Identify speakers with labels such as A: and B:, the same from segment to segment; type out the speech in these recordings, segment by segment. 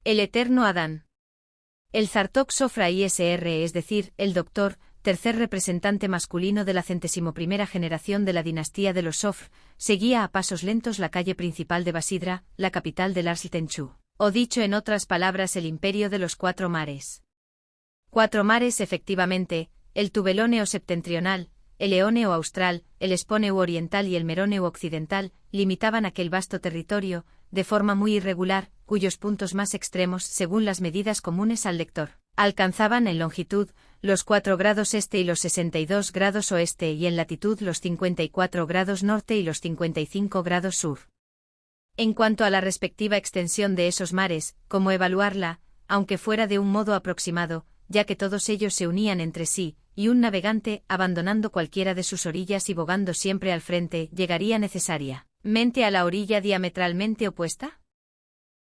A: El eterno Adán. El Zartok Sofra ISR, es decir, el Doctor, tercer representante masculino de la 101ª generación de la dinastía de los Sofr, seguía a pasos lentos la calle principal de Basidra, la capital del Arsl Tenchu, o dicho en otras palabras el imperio de los cuatro mares. Cuatro mares efectivamente, el Tubeloneo septentrional, el Eoneo austral, el Esponeu oriental y el Meroneu occidental, limitaban aquel vasto territorio, de forma muy irregular, cuyos puntos más extremos, según las medidas comunes al lector, alcanzaban en longitud los 4 grados este y los 62 grados oeste y en latitud los 54 grados norte y los 55 grados sur. En cuanto a la respectiva extensión de esos mares, cómo evaluarla, aunque fuera de un modo aproximado, ya que todos ellos se unían entre sí, y un navegante, abandonando cualquiera de sus orillas y bogando siempre al frente, llegaría necesariamente a la orilla diametralmente opuesta?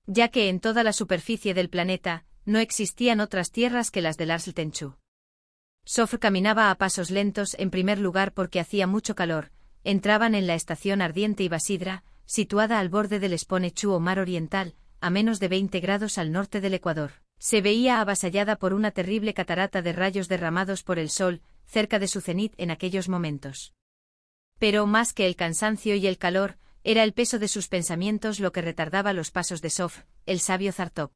A: Ya que en toda la superficie del planeta, no existían otras tierras que las del Arsl Tenchu. Sofr caminaba a pasos lentos en primer lugar porque hacía mucho calor, entraban en la estación ardiente y Basidra, situada al borde del Esponechu o mar oriental, a menos de 20 grados al norte del Ecuador. Se veía avasallada por una terrible catarata de rayos derramados por el sol, cerca de su cenit en aquellos momentos. Pero más que el cansancio y el calor, era el peso de sus pensamientos lo que retardaba los pasos de Sofr, el sabio Zartok.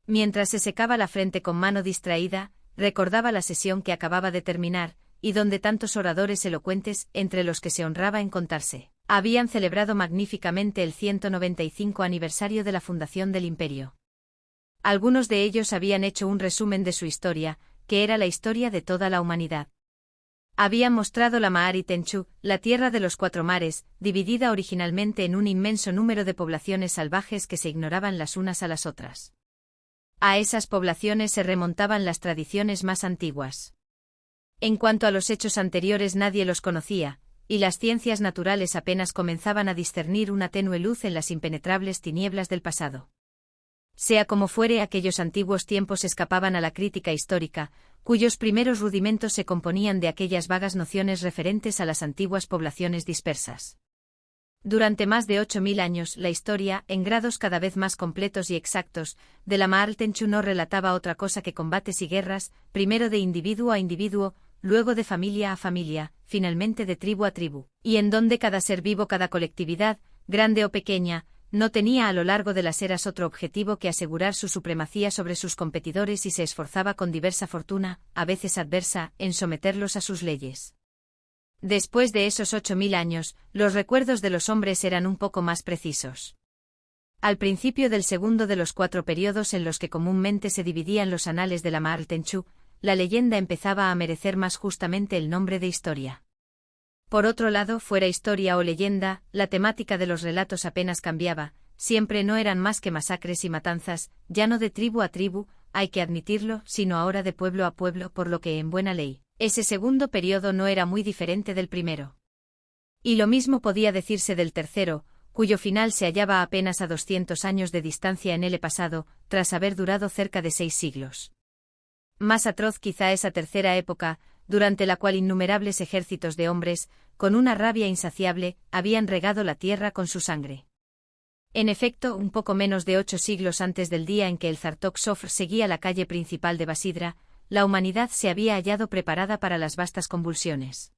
A: Mientras se secaba la frente con mano distraída, recordaba la sesión que acababa de terminar, y donde tantos oradores elocuentes, entre los que se honraba en contarse, habían celebrado magníficamente el 195 aniversario de la fundación del imperio. Algunos de ellos habían hecho un resumen de su historia, que era la historia de toda la humanidad. Habían mostrado la Ma'ari Tenchu, la tierra de los cuatro mares, dividida originalmente en un inmenso número de poblaciones salvajes que se ignoraban las unas a las otras. A esas poblaciones se remontaban las tradiciones más antiguas. En cuanto a los hechos anteriores nadie los conocía, y las ciencias naturales apenas comenzaban a discernir una tenue luz en las impenetrables tinieblas del pasado. Sea como fuere, aquellos antiguos tiempos escapaban a la crítica histórica, cuyos primeros rudimentos se componían de aquellas vagas nociones referentes a las antiguas poblaciones dispersas. Durante más de 8000 años, la historia, en grados cada vez más completos y exactos, de la Ma'ar Tenchu no relataba otra cosa que combates y guerras, primero de individuo a individuo, luego de familia a familia, finalmente de tribu a tribu, y en donde cada ser vivo, cada colectividad, grande o pequeña, no tenía a lo largo de las eras otro objetivo que asegurar su supremacía sobre sus competidores y se esforzaba con diversa fortuna, a veces adversa, en someterlos a sus leyes. Después de esos 8000 años, los recuerdos de los hombres eran un poco más precisos. Al principio del segundo de los 4 periodos en los que comúnmente se dividían los anales de la Ma'ar Tenchu, la leyenda empezaba a merecer más justamente el nombre de historia. Por otro lado, fuera historia o leyenda, la temática de los relatos apenas cambiaba, siempre no eran más que masacres y matanzas, ya no de tribu a tribu, hay que admitirlo, sino ahora de pueblo a pueblo, por lo que en buena ley, ese segundo periodo no era muy diferente del primero. Y lo mismo podía decirse del tercero, cuyo final se hallaba apenas a 200 años de distancia en el pasado, tras haber durado cerca de 6 siglos. Más atroz quizá esa tercera época, durante la cual innumerables ejércitos de hombres, con una rabia insaciable, habían regado la tierra con su sangre. En efecto, un poco menos de 8 siglos antes del día en que el Zartok Sofr seguía la calle principal de Basidra, la humanidad se había hallado preparada para las vastas convulsiones.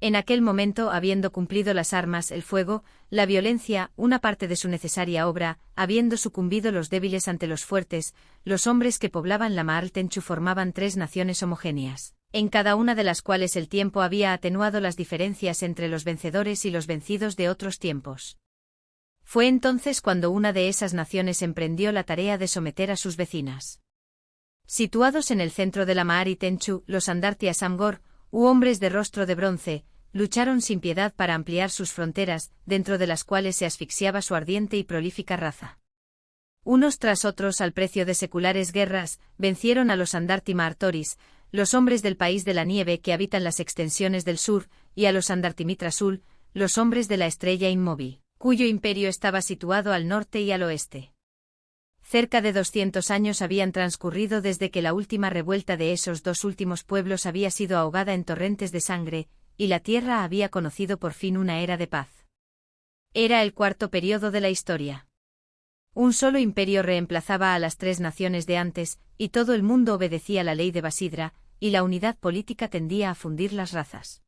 A: En aquel momento, habiendo cumplido las armas, el fuego, la violencia, una parte de su necesaria obra, habiendo sucumbido los débiles ante los fuertes, los hombres que poblaban la Ma'ar Tenchu formaban 3 naciones homogéneas, en cada una de las cuales el tiempo había atenuado las diferencias entre los vencedores y los vencidos de otros tiempos. Fue entonces cuando una de esas naciones emprendió la tarea de someter a sus vecinas. Situados en el centro de la Ma'ari Tenchu, los Andartia Samgor, u hombres de rostro de bronce, lucharon sin piedad para ampliar sus fronteras, dentro de las cuales se asfixiaba su ardiente y prolífica raza. Unos tras otros, al precio de seculares guerras, vencieron a los Andarti Ma'artoris, los hombres del país de la nieve que habitan las extensiones del sur, y a los Andartimitrasul, los hombres de la estrella inmóvil, cuyo imperio estaba situado al norte y al oeste. Cerca de 200 años habían transcurrido desde que la última revuelta de esos 2 últimos pueblos había sido ahogada en torrentes de sangre, y la tierra había conocido por fin una era de paz. Era el 4º periodo de la historia. Un solo imperio reemplazaba a las 3 naciones de antes, y todo el mundo obedecía la ley de Basidra, y la unidad política tendía a fundir las razas.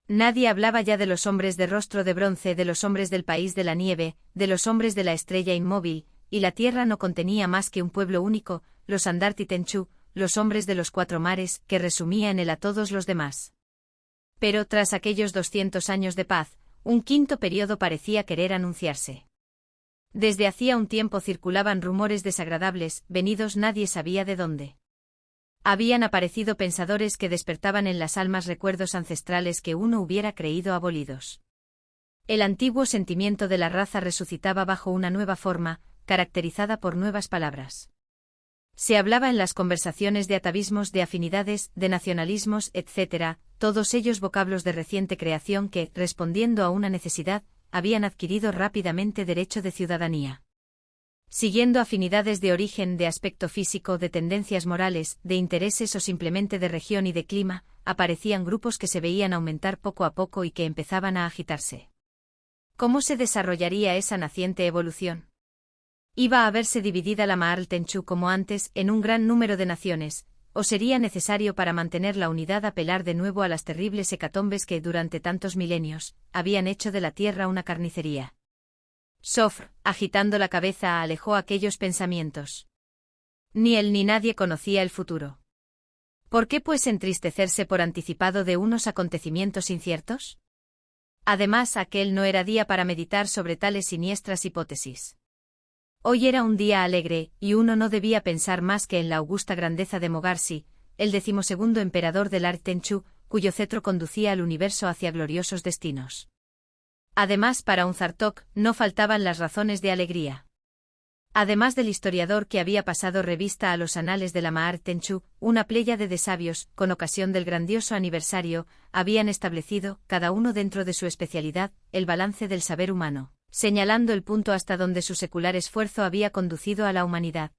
A: Nadie hablaba ya de los hombres de rostro de bronce, de los hombres del país de la nieve, de los hombres de la estrella inmóvil, y la tierra no contenía más que un pueblo único, los Andarti Tenchu, los hombres de los 4 mares, que resumía en él a todos los demás. Pero tras aquellos 200 años de paz, un quinto período parecía querer anunciarse. Desde hacía un tiempo circulaban rumores desagradables, venidos nadie sabía de dónde. Habían aparecido pensadores que despertaban en las almas recuerdos ancestrales que uno hubiera creído abolidos. El antiguo sentimiento de la raza resucitaba bajo una nueva forma, caracterizada por nuevas palabras. Se hablaba en las conversaciones de atavismos, de afinidades, de nacionalismos, etc., todos ellos vocablos de reciente creación que, respondiendo a una necesidad, habían adquirido rápidamente derecho de ciudadanía. Siguiendo afinidades de origen, de aspecto físico, de tendencias morales, de intereses o simplemente de región y de clima, aparecían grupos que se veían aumentar poco a poco y que empezaban a agitarse. ¿Cómo se desarrollaría esa naciente evolución? ¿Iba a verse dividida la Maarl Tenchu como antes, en un gran número de naciones, o sería necesario para mantener la unidad apelar de nuevo a las terribles hecatombes que durante tantos milenios habían hecho de la tierra una carnicería? Sofr, agitando la cabeza, alejó aquellos pensamientos. Ni él ni nadie conocía el futuro. ¿Por qué pues entristecerse por anticipado de unos acontecimientos inciertos? Además, aquel no era día para meditar sobre tales siniestras hipótesis. Hoy era un día alegre, y uno no debía pensar más que en la augusta grandeza de Mogarsi, el 12º emperador del Art Tenchu, cuyo cetro conducía al universo hacia gloriosos destinos. Además, para un Zartok, no faltaban las razones de alegría. Además del historiador que había pasado revista a los anales de la Maarl Tenchu, una pléyade de sabios, con ocasión del grandioso aniversario, habían establecido, cada uno dentro de su especialidad, el balance del saber humano, señalando el punto hasta donde su secular esfuerzo había conducido a la humanidad.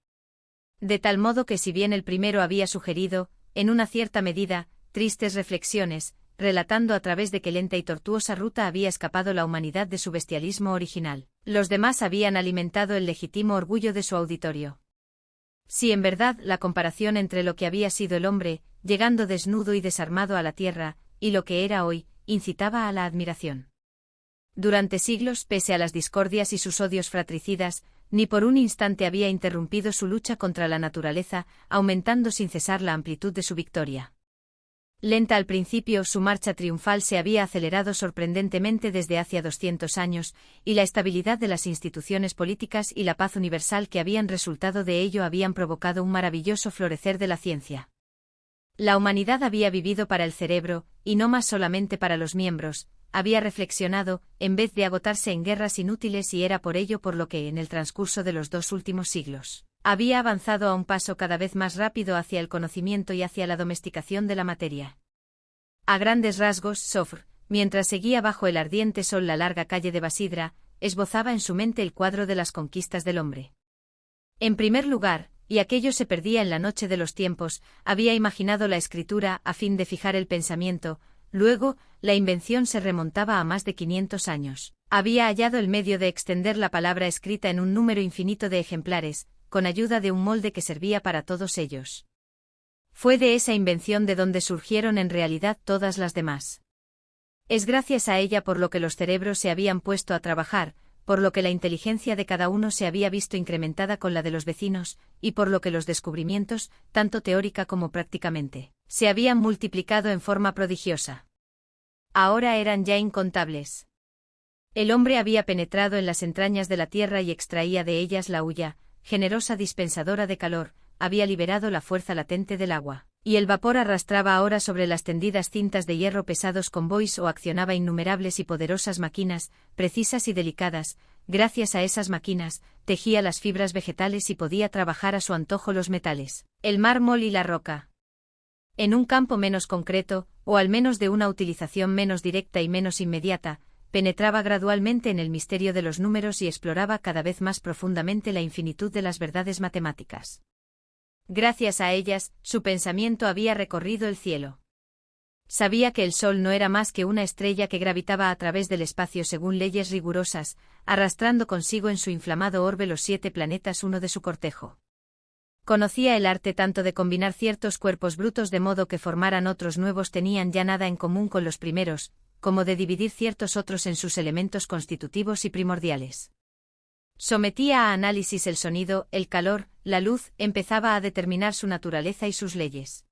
A: De tal modo que si bien el primero había sugerido, en una cierta medida, tristes reflexiones, relatando a través de qué lenta y tortuosa ruta había escapado la humanidad de su bestialismo original, los demás habían alimentado el legítimo orgullo de su auditorio. Si en verdad la comparación entre lo que había sido el hombre, llegando desnudo y desarmado a la tierra, y lo que era hoy, incitaba a la admiración. Durante siglos, pese a las discordias y sus odios fratricidas, ni por un instante había interrumpido su lucha contra la naturaleza, aumentando sin cesar la amplitud de su victoria. Lenta al principio, su marcha triunfal se había acelerado sorprendentemente desde hacía 200 años, y la estabilidad de las instituciones políticas y la paz universal que habían resultado de ello habían provocado un maravilloso florecer de la ciencia. La humanidad había vivido para el cerebro, y no más solamente para los miembros, había reflexionado, en vez de agotarse en guerras inútiles, y era por ello por lo que, en el transcurso de los 2 últimos siglos, había avanzado a un paso cada vez más rápido hacia el conocimiento y hacia la domesticación de la materia. A grandes rasgos, Sofr, mientras seguía bajo el ardiente sol la larga calle de Basidra, esbozaba en su mente el cuadro de las conquistas del hombre. En primer lugar, y aquello se perdía en la noche de los tiempos, había imaginado la escritura a fin de fijar el pensamiento. Luego, la invención se remontaba a más de 500 años. Había hallado el medio de extender la palabra escrita en un número infinito de ejemplares, con ayuda de un molde que servía para todos ellos. Fue de esa invención de donde surgieron en realidad todas las demás. Es gracias a ella por lo que los cerebros se habían puesto a trabajar, por lo que la inteligencia de cada uno se había visto incrementada con la de los vecinos, y por lo que los descubrimientos, tanto teórica como prácticamente, se habían multiplicado en forma prodigiosa. Ahora eran ya incontables. El hombre había penetrado en las entrañas de la tierra y extraía de ellas la hulla, generosa dispensadora de calor, había liberado la fuerza latente del agua, y el vapor arrastraba ahora sobre las tendidas cintas de hierro pesados convoys o accionaba innumerables y poderosas máquinas, precisas y delicadas. Gracias a esas máquinas, tejía las fibras vegetales y podía trabajar a su antojo los metales, el mármol y la roca. En un campo menos concreto, o al menos de una utilización menos directa y menos inmediata, penetraba gradualmente en el misterio de los números y exploraba cada vez más profundamente la infinitud de las verdades matemáticas. Gracias a ellas, su pensamiento había recorrido el cielo. Sabía que el Sol no era más que una estrella que gravitaba a través del espacio según leyes rigurosas, arrastrando consigo en su inflamado orbe los 7 planetas uno de su cortejo. Conocía el arte tanto de combinar ciertos cuerpos brutos de modo que formaran otros nuevos tenían ya nada en común con los primeros, como de dividir ciertos otros en sus elementos constitutivos y primordiales. Sometía a análisis el sonido, el calor, la luz, empezaba a determinar su naturaleza y sus leyes.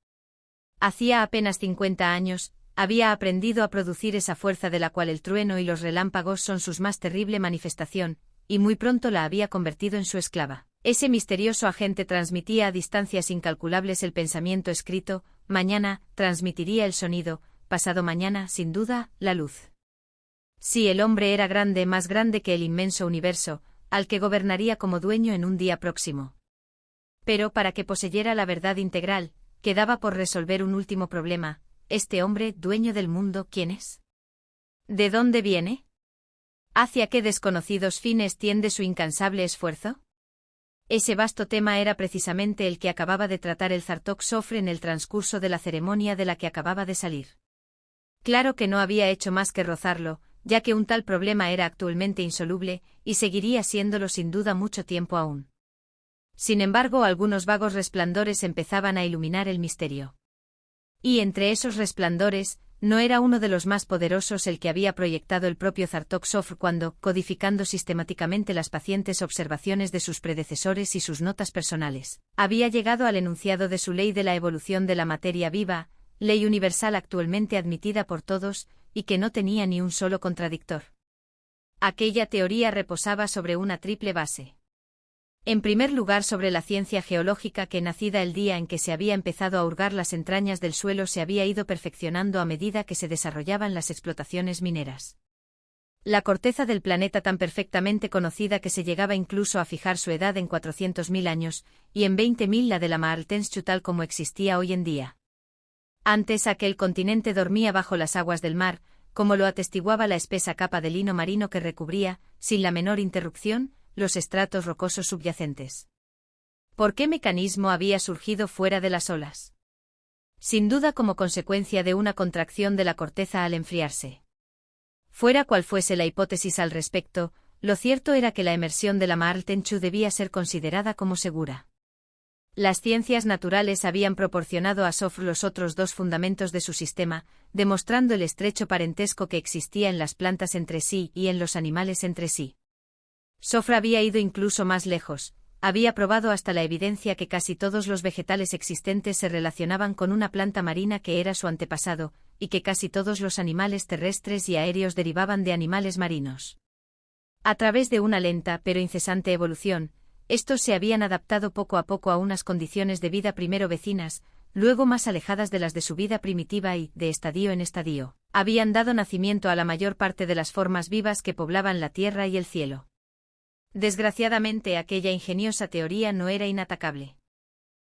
A: Hacía apenas 50 años, había aprendido a producir esa fuerza de la cual el trueno y los relámpagos son su más terrible manifestación, y muy pronto la había convertido en su esclava. Ese misterioso agente transmitía a distancias incalculables el pensamiento escrito, mañana, transmitiría el sonido, pasado mañana, sin duda, la luz. Sí, el hombre era grande, más grande que el inmenso universo, al que gobernaría como dueño en un día próximo. Pero para que poseyera la verdad integral, quedaba por resolver un último problema. ¿Este hombre, dueño del mundo, quién es? ¿De dónde viene? ¿Hacia qué desconocidos fines tiende su incansable esfuerzo? Ese vasto tema era precisamente el que acababa de tratar el Zartok Sofre en el transcurso de la ceremonia de la que acababa de salir. Claro que no había hecho más que rozarlo, ya que un tal problema era actualmente insoluble, y seguiría siéndolo sin duda mucho tiempo aún. Sin embargo, algunos vagos resplandores empezaban a iluminar el misterio. Y entre esos resplandores, no era uno de los más poderosos el que había proyectado el propio Zartok Sofr cuando, codificando sistemáticamente las pacientes observaciones de sus predecesores y sus notas personales, había llegado al enunciado de su ley de la evolución de la materia viva, ley universal actualmente admitida por todos, y que no tenía ni un solo contradictor. Aquella teoría reposaba sobre una triple base. En primer lugar, sobre la ciencia geológica que, nacida el día en que se había empezado a hurgar las entrañas del suelo, se había ido perfeccionando a medida que se desarrollaban las explotaciones mineras. La corteza del planeta tan perfectamente conocida que se llegaba incluso a fijar su edad en 400.000 años, y en 20.000 la de la Maaltenschu tal como existía hoy en día. Antes aquel continente dormía bajo las aguas del mar, como lo atestiguaba la espesa capa de lino marino que recubría, sin la menor interrupción, los estratos rocosos subyacentes. ¿Por qué mecanismo había surgido fuera de las olas? Sin duda como consecuencia de una contracción de la corteza al enfriarse. Fuera cual fuese la hipótesis al respecto, lo cierto era que la emersión de la Maaltenschu debía ser considerada como segura. Las ciencias naturales habían proporcionado a Sofr los otros dos fundamentos de su sistema, demostrando el estrecho parentesco que existía en las plantas entre sí y en los animales entre sí. Sofr había ido incluso más lejos, había probado hasta la evidencia que casi todos los vegetales existentes se relacionaban con una planta marina que era su antepasado, y que casi todos los animales terrestres y aéreos derivaban de animales marinos. A través de una lenta pero incesante evolución, estos se habían adaptado poco a poco a unas condiciones de vida primero vecinas, luego más alejadas de las de su vida primitiva y, de estadio en estadio, habían dado nacimiento a la mayor parte de las formas vivas que poblaban la tierra y el cielo. Desgraciadamente, aquella ingeniosa teoría no era inatacable.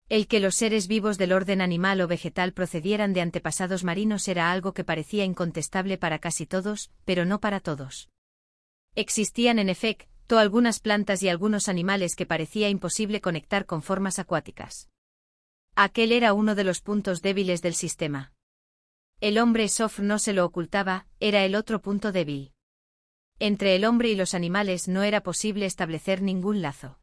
A: El que los seres vivos del orden animal o vegetal procedieran de antepasados marinos era algo que parecía incontestable para casi todos, pero no para todos. Existían en efecto algunas plantas y algunos animales que parecía imposible conectar con formas acuáticas. Aquel era uno de los puntos débiles del sistema. El hombre Sofr no se lo ocultaba, era el otro punto débil. Entre el hombre y los animales no era posible establecer ningún lazo.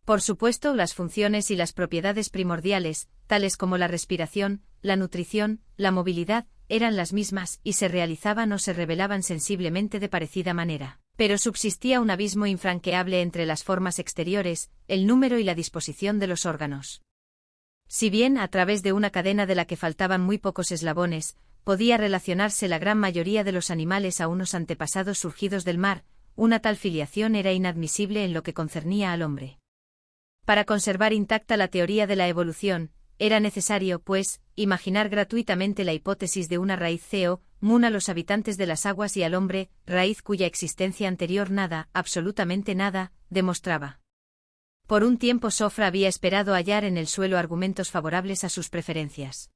A: Por supuesto, las funciones y las propiedades primordiales, tales como la respiración, la nutrición, la movilidad, eran las mismas y se realizaban o se revelaban sensiblemente de parecida manera. Pero subsistía un abismo infranqueable entre las formas exteriores, el número y la disposición de los órganos. Si bien, a través de una cadena de la que faltaban muy pocos eslabones, podía relacionarse la gran mayoría de los animales a unos antepasados surgidos del mar, una tal filiación era inadmisible en lo que concernía al hombre. Para conservar intacta la teoría de la evolución, era necesario, pues, imaginar gratuitamente la hipótesis de una raíz común a los habitantes de las aguas y al hombre, raíz cuya existencia anterior nada, absolutamente nada, demostraba. Por un tiempo Sofr había esperado hallar en el suelo argumentos favorables a sus preferencias.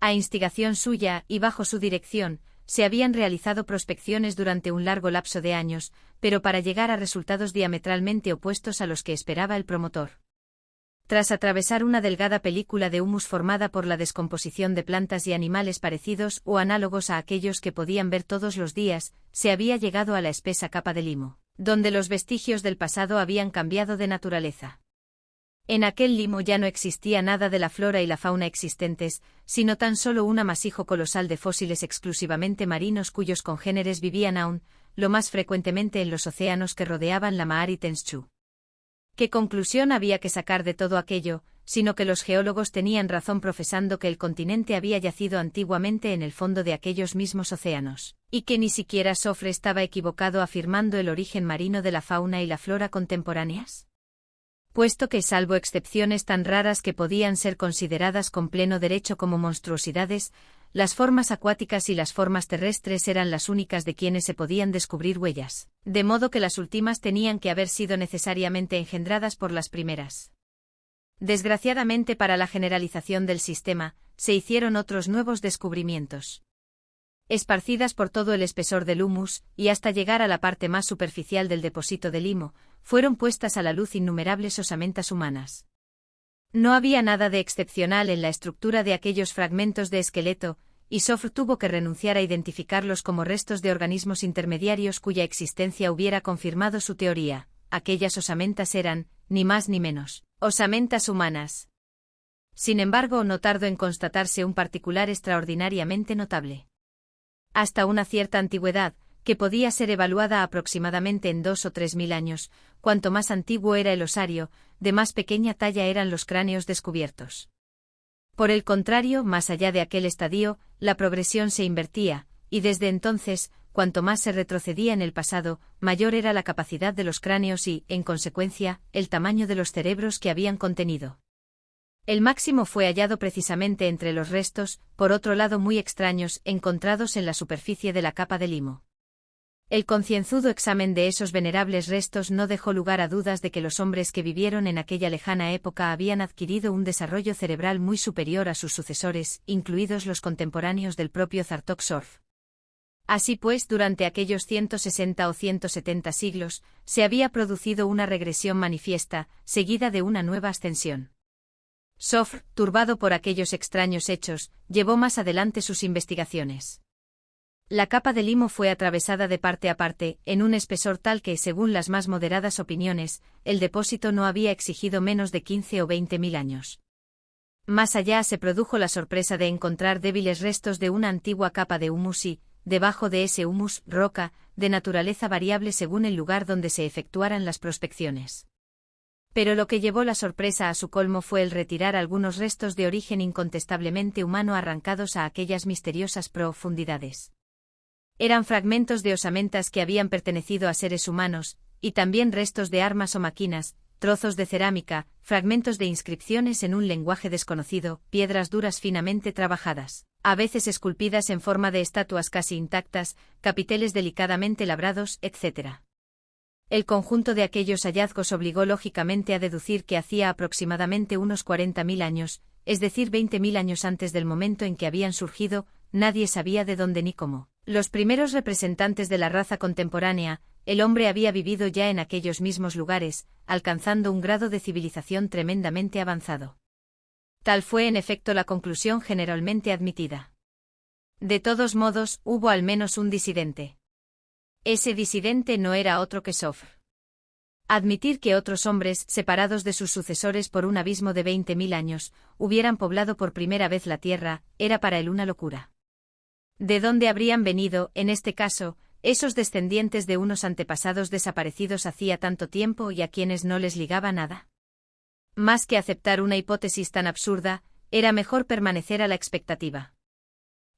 A: A instigación suya, y bajo su dirección, se habían realizado prospecciones durante un largo lapso de años, pero para llegar a resultados diametralmente opuestos a los que esperaba el promotor. Tras atravesar una delgada película de humus formada por la descomposición de plantas y animales parecidos o análogos a aquellos que podían ver todos los días, se había llegado a la espesa capa de limo, donde los vestigios del pasado habían cambiado de naturaleza. En aquel limo ya no existía nada de la flora y la fauna existentes, sino tan solo un amasijo colosal de fósiles exclusivamente marinos cuyos congéneres vivían aún, lo más frecuentemente en los océanos que rodeaban la Mare Tenchu. ¿Qué conclusión había que sacar de todo aquello, sino que los geólogos tenían razón profesando que el continente había yacido antiguamente en el fondo de aquellos mismos océanos, y que ni siquiera Sofre estaba equivocado afirmando el origen marino de la fauna y la flora contemporáneas? Puesto que, salvo excepciones tan raras que podían ser consideradas con pleno derecho como monstruosidades, las formas acuáticas y las formas terrestres eran las únicas de quienes se podían descubrir huellas, de modo que las últimas tenían que haber sido necesariamente engendradas por las primeras. Desgraciadamente para la generalización del sistema, se hicieron otros nuevos descubrimientos. Esparcidas por todo el espesor del humus, y hasta llegar a la parte más superficial del depósito de limo, fueron puestas a la luz innumerables osamentas humanas. No había nada de excepcional en la estructura de aquellos fragmentos de esqueleto, y Sofr tuvo que renunciar a identificarlos como restos de organismos intermediarios cuya existencia hubiera confirmado su teoría. Aquellas osamentas eran, ni más ni menos, osamentas humanas. Sin embargo, no tardó en constatarse un particular extraordinariamente notable. Hasta una cierta antigüedad, que podía ser evaluada aproximadamente en 2 o 3 mil años, cuanto más antiguo era el osario, de más pequeña talla eran los cráneos descubiertos. Por el contrario, más allá de aquel estadio, la progresión se invertía, y desde entonces, cuanto más se retrocedía en el pasado, mayor era la capacidad de los cráneos y, en consecuencia, el tamaño de los cerebros que habían contenido. El máximo fue hallado precisamente entre los restos, por otro lado muy extraños, encontrados en la superficie de la capa de limo. El concienzudo examen de esos venerables restos no dejó lugar a dudas de que los hombres que vivieron en aquella lejana época habían adquirido un desarrollo cerebral muy superior a sus sucesores, incluidos los contemporáneos del propio Zartok Sorf. Así pues, durante aquellos 160 o 170 siglos, se había producido una regresión manifiesta, seguida de una nueva ascensión. Sofr, turbado por aquellos extraños hechos, llevó más adelante sus investigaciones. La capa de limo fue atravesada de parte a parte, en un espesor tal que, según las más moderadas opiniones, el depósito no había exigido menos de 15 o 20 mil años. Más allá se produjo la sorpresa de encontrar débiles restos de una antigua capa de humus y, debajo de ese humus, roca, de naturaleza variable según el lugar donde se efectuaran las prospecciones. Pero lo que llevó la sorpresa a su colmo fue el retirar algunos restos de origen incontestablemente humano arrancados a aquellas misteriosas profundidades. Eran fragmentos de osamentas que habían pertenecido a seres humanos, y también restos de armas o máquinas, trozos de cerámica, fragmentos de inscripciones en un lenguaje desconocido, piedras duras finamente trabajadas, a veces esculpidas en forma de estatuas casi intactas, capiteles delicadamente labrados, etc. El conjunto de aquellos hallazgos obligó lógicamente a deducir que hacía aproximadamente unos 40.000 años, es decir 20.000 años antes del momento en que habían surgido, nadie sabía de dónde ni cómo. Los primeros representantes de la raza contemporánea, el hombre había vivido ya en aquellos mismos lugares, alcanzando un grado de civilización tremendamente avanzado. Tal fue en efecto la conclusión generalmente admitida. De todos modos, hubo al menos un disidente. Ese disidente no era otro que Sofr. Admitir que otros hombres, separados de sus sucesores por un abismo de 20.000 años, hubieran poblado por primera vez la tierra, era para él una locura. ¿De dónde habrían venido, en este caso, esos descendientes de unos antepasados desaparecidos hacía tanto tiempo y a quienes no les ligaba nada? Más que aceptar una hipótesis tan absurda, era mejor permanecer a la expectativa.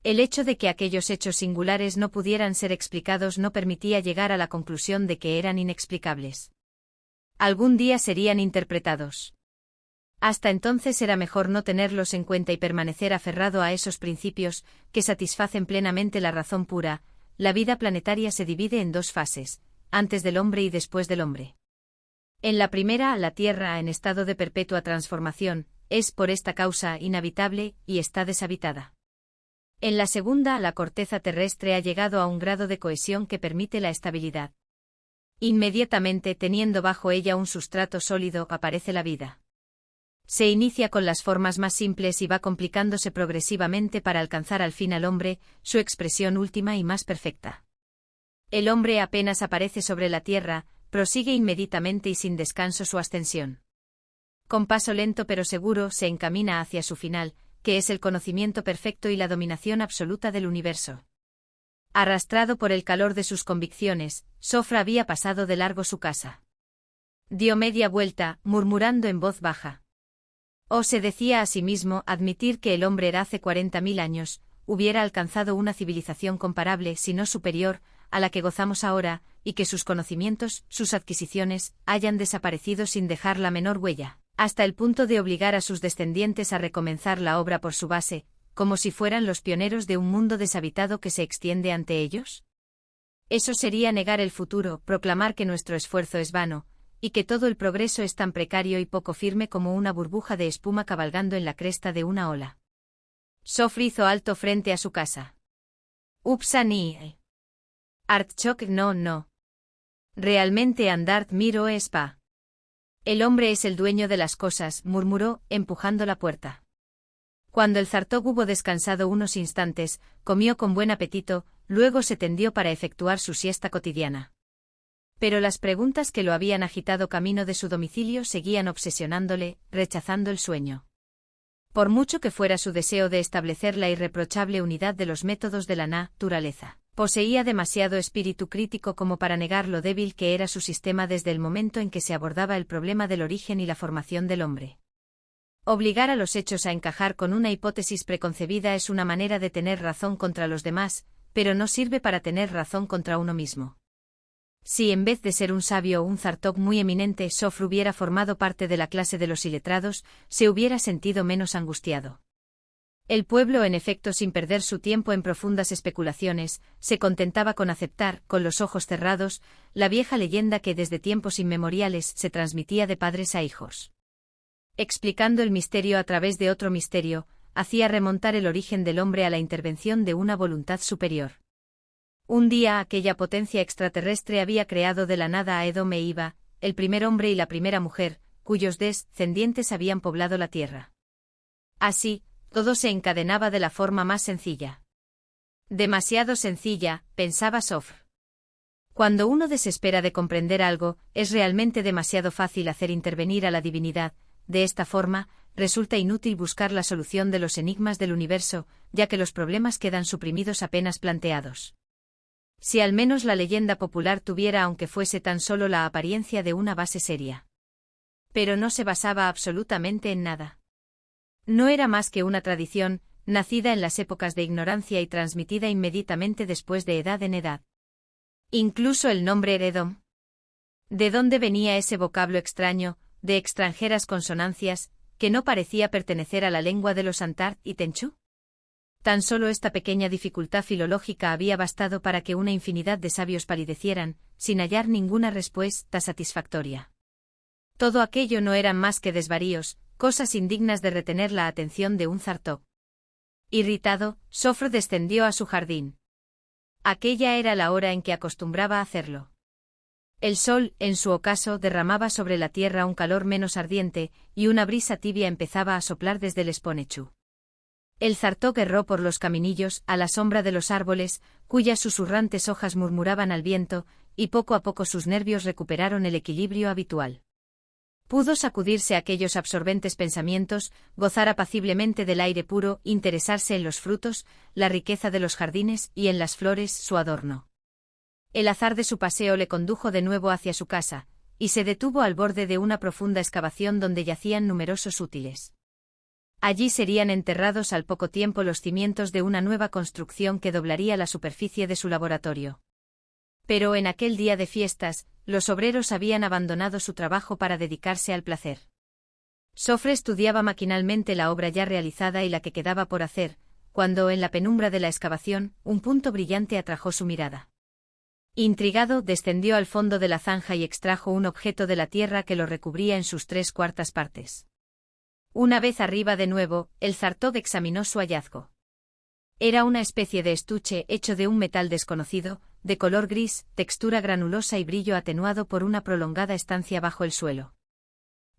A: El hecho de que aquellos hechos singulares no pudieran ser explicados no permitía llegar a la conclusión de que eran inexplicables. Algún día serían interpretados. Hasta entonces era mejor no tenerlos en cuenta y permanecer aferrado a esos principios, que satisfacen plenamente la razón pura. La vida planetaria se divide en 2 fases, antes del hombre y después del hombre. En la primera, la Tierra, en estado de perpetua transformación, es por esta causa inhabitable y está deshabitada. En la segunda, la corteza terrestre ha llegado a un grado de cohesión que permite la estabilidad. Inmediatamente, teniendo bajo ella un sustrato sólido, aparece la vida. Se inicia con las formas más simples y va complicándose progresivamente para alcanzar al fin al hombre, su expresión última y más perfecta. El hombre apenas aparece sobre la tierra, prosigue inmediatamente y sin descanso su ascensión. Con paso lento pero seguro se encamina hacia su final, que es el conocimiento perfecto y la dominación absoluta del universo. Arrastrado por el calor de sus convicciones, Sofra había pasado de largo su casa. Dio media vuelta, murmurando en voz baja. O se decía a sí mismo admitir que el hombre era hace 40.000 años, hubiera alcanzado una civilización comparable, si no superior, a la que gozamos ahora, y que sus conocimientos, sus adquisiciones, hayan desaparecido sin dejar la menor huella, hasta el punto de obligar a sus descendientes a recomenzar la obra por su base, como si fueran los pioneros de un mundo deshabitado que se extiende ante ellos. Eso sería negar el futuro, proclamar que nuestro esfuerzo es vano, y que todo el progreso es tan precario y poco firme como una burbuja de espuma cabalgando en la cresta de una ola. Sofra hizo alto frente a su casa. Upsa ni. Artchok no. Realmente andart miro espa. El hombre es el dueño de las cosas, murmuró, empujando la puerta. Cuando el Zartok hubo descansado unos instantes, comió con buen apetito, luego se tendió para efectuar su siesta cotidiana. Pero las preguntas que lo habían agitado camino de su domicilio seguían obsesionándole, rechazando el sueño. Por mucho que fuera su deseo de establecer la irreprochable unidad de los métodos de la naturaleza, poseía demasiado espíritu crítico como para negar lo débil que era su sistema desde el momento en que se abordaba el problema del origen y la formación del hombre. Obligar a los hechos a encajar con una hipótesis preconcebida es una manera de tener razón contra los demás, pero no sirve para tener razón contra uno mismo. Si en vez de ser un sabio o un Zartok muy eminente Sofra hubiera formado parte de la clase de los iletrados, se hubiera sentido menos angustiado. El pueblo, en efecto, sin perder su tiempo en profundas especulaciones, se contentaba con aceptar, con los ojos cerrados, la vieja leyenda que desde tiempos inmemoriales se transmitía de padres a hijos. Explicando el misterio a través de otro misterio, hacía remontar el origen del hombre a la intervención de una voluntad superior. Un día aquella potencia extraterrestre había creado de la nada a Edom e Iva, el primer hombre y la primera mujer, cuyos descendientes habían poblado la tierra. Así, todo se encadenaba de la forma más sencilla. Demasiado sencilla, pensaba Sofra. Cuando uno desespera de comprender algo, es realmente demasiado fácil hacer intervenir a la divinidad. De esta forma, resulta inútil buscar la solución de los enigmas del universo, ya que los problemas quedan suprimidos apenas planteados. Si al menos la leyenda popular tuviera, aunque fuese tan solo la apariencia de una base seria. Pero no se basaba absolutamente en nada. No era más que una tradición, nacida en las épocas de ignorancia y transmitida inmediatamente después de edad en edad. Incluso el nombre Edom. ¿De dónde venía ese vocablo extraño, de extranjeras consonancias, que no parecía pertenecer a la lengua de los Antart y Tenchu? Tan solo esta pequeña dificultad filológica había bastado para que una infinidad de sabios palidecieran, sin hallar ninguna respuesta satisfactoria. Todo aquello no eran más que desvaríos, cosas indignas de retener la atención de un Zartok. Irritado, Sofra descendió a su jardín. Aquella era la hora en que acostumbraba a hacerlo. El sol, en su ocaso, derramaba sobre la tierra un calor menos ardiente, y una brisa tibia empezaba a soplar desde el Esponechu. El Zartok erró por los caminillos, a la sombra de los árboles, cuyas susurrantes hojas murmuraban al viento, y poco a poco sus nervios recuperaron el equilibrio habitual. Pudo sacudirse aquellos absorbentes pensamientos, gozar apaciblemente del aire puro, interesarse en los frutos, la riqueza de los jardines y en las flores, su adorno. El azar de su paseo le condujo de nuevo hacia su casa, y se detuvo al borde de una profunda excavación donde yacían numerosos útiles. Allí serían enterrados al poco tiempo los cimientos de una nueva construcción que doblaría la superficie de su laboratorio. Pero en aquel día de fiestas, los obreros habían abandonado su trabajo para dedicarse al placer. Sofra estudiaba maquinalmente la obra ya realizada y la que quedaba por hacer, cuando en la penumbra de la excavación, un punto brillante atrajo su mirada. Intrigado, descendió al fondo de la zanja y extrajo un objeto de la tierra que lo recubría en sus 3/4 partes. Una vez arriba de nuevo, el Zartok examinó su hallazgo. Era una especie de estuche hecho de un metal desconocido, de color gris, textura granulosa y brillo atenuado por una prolongada estancia bajo el suelo.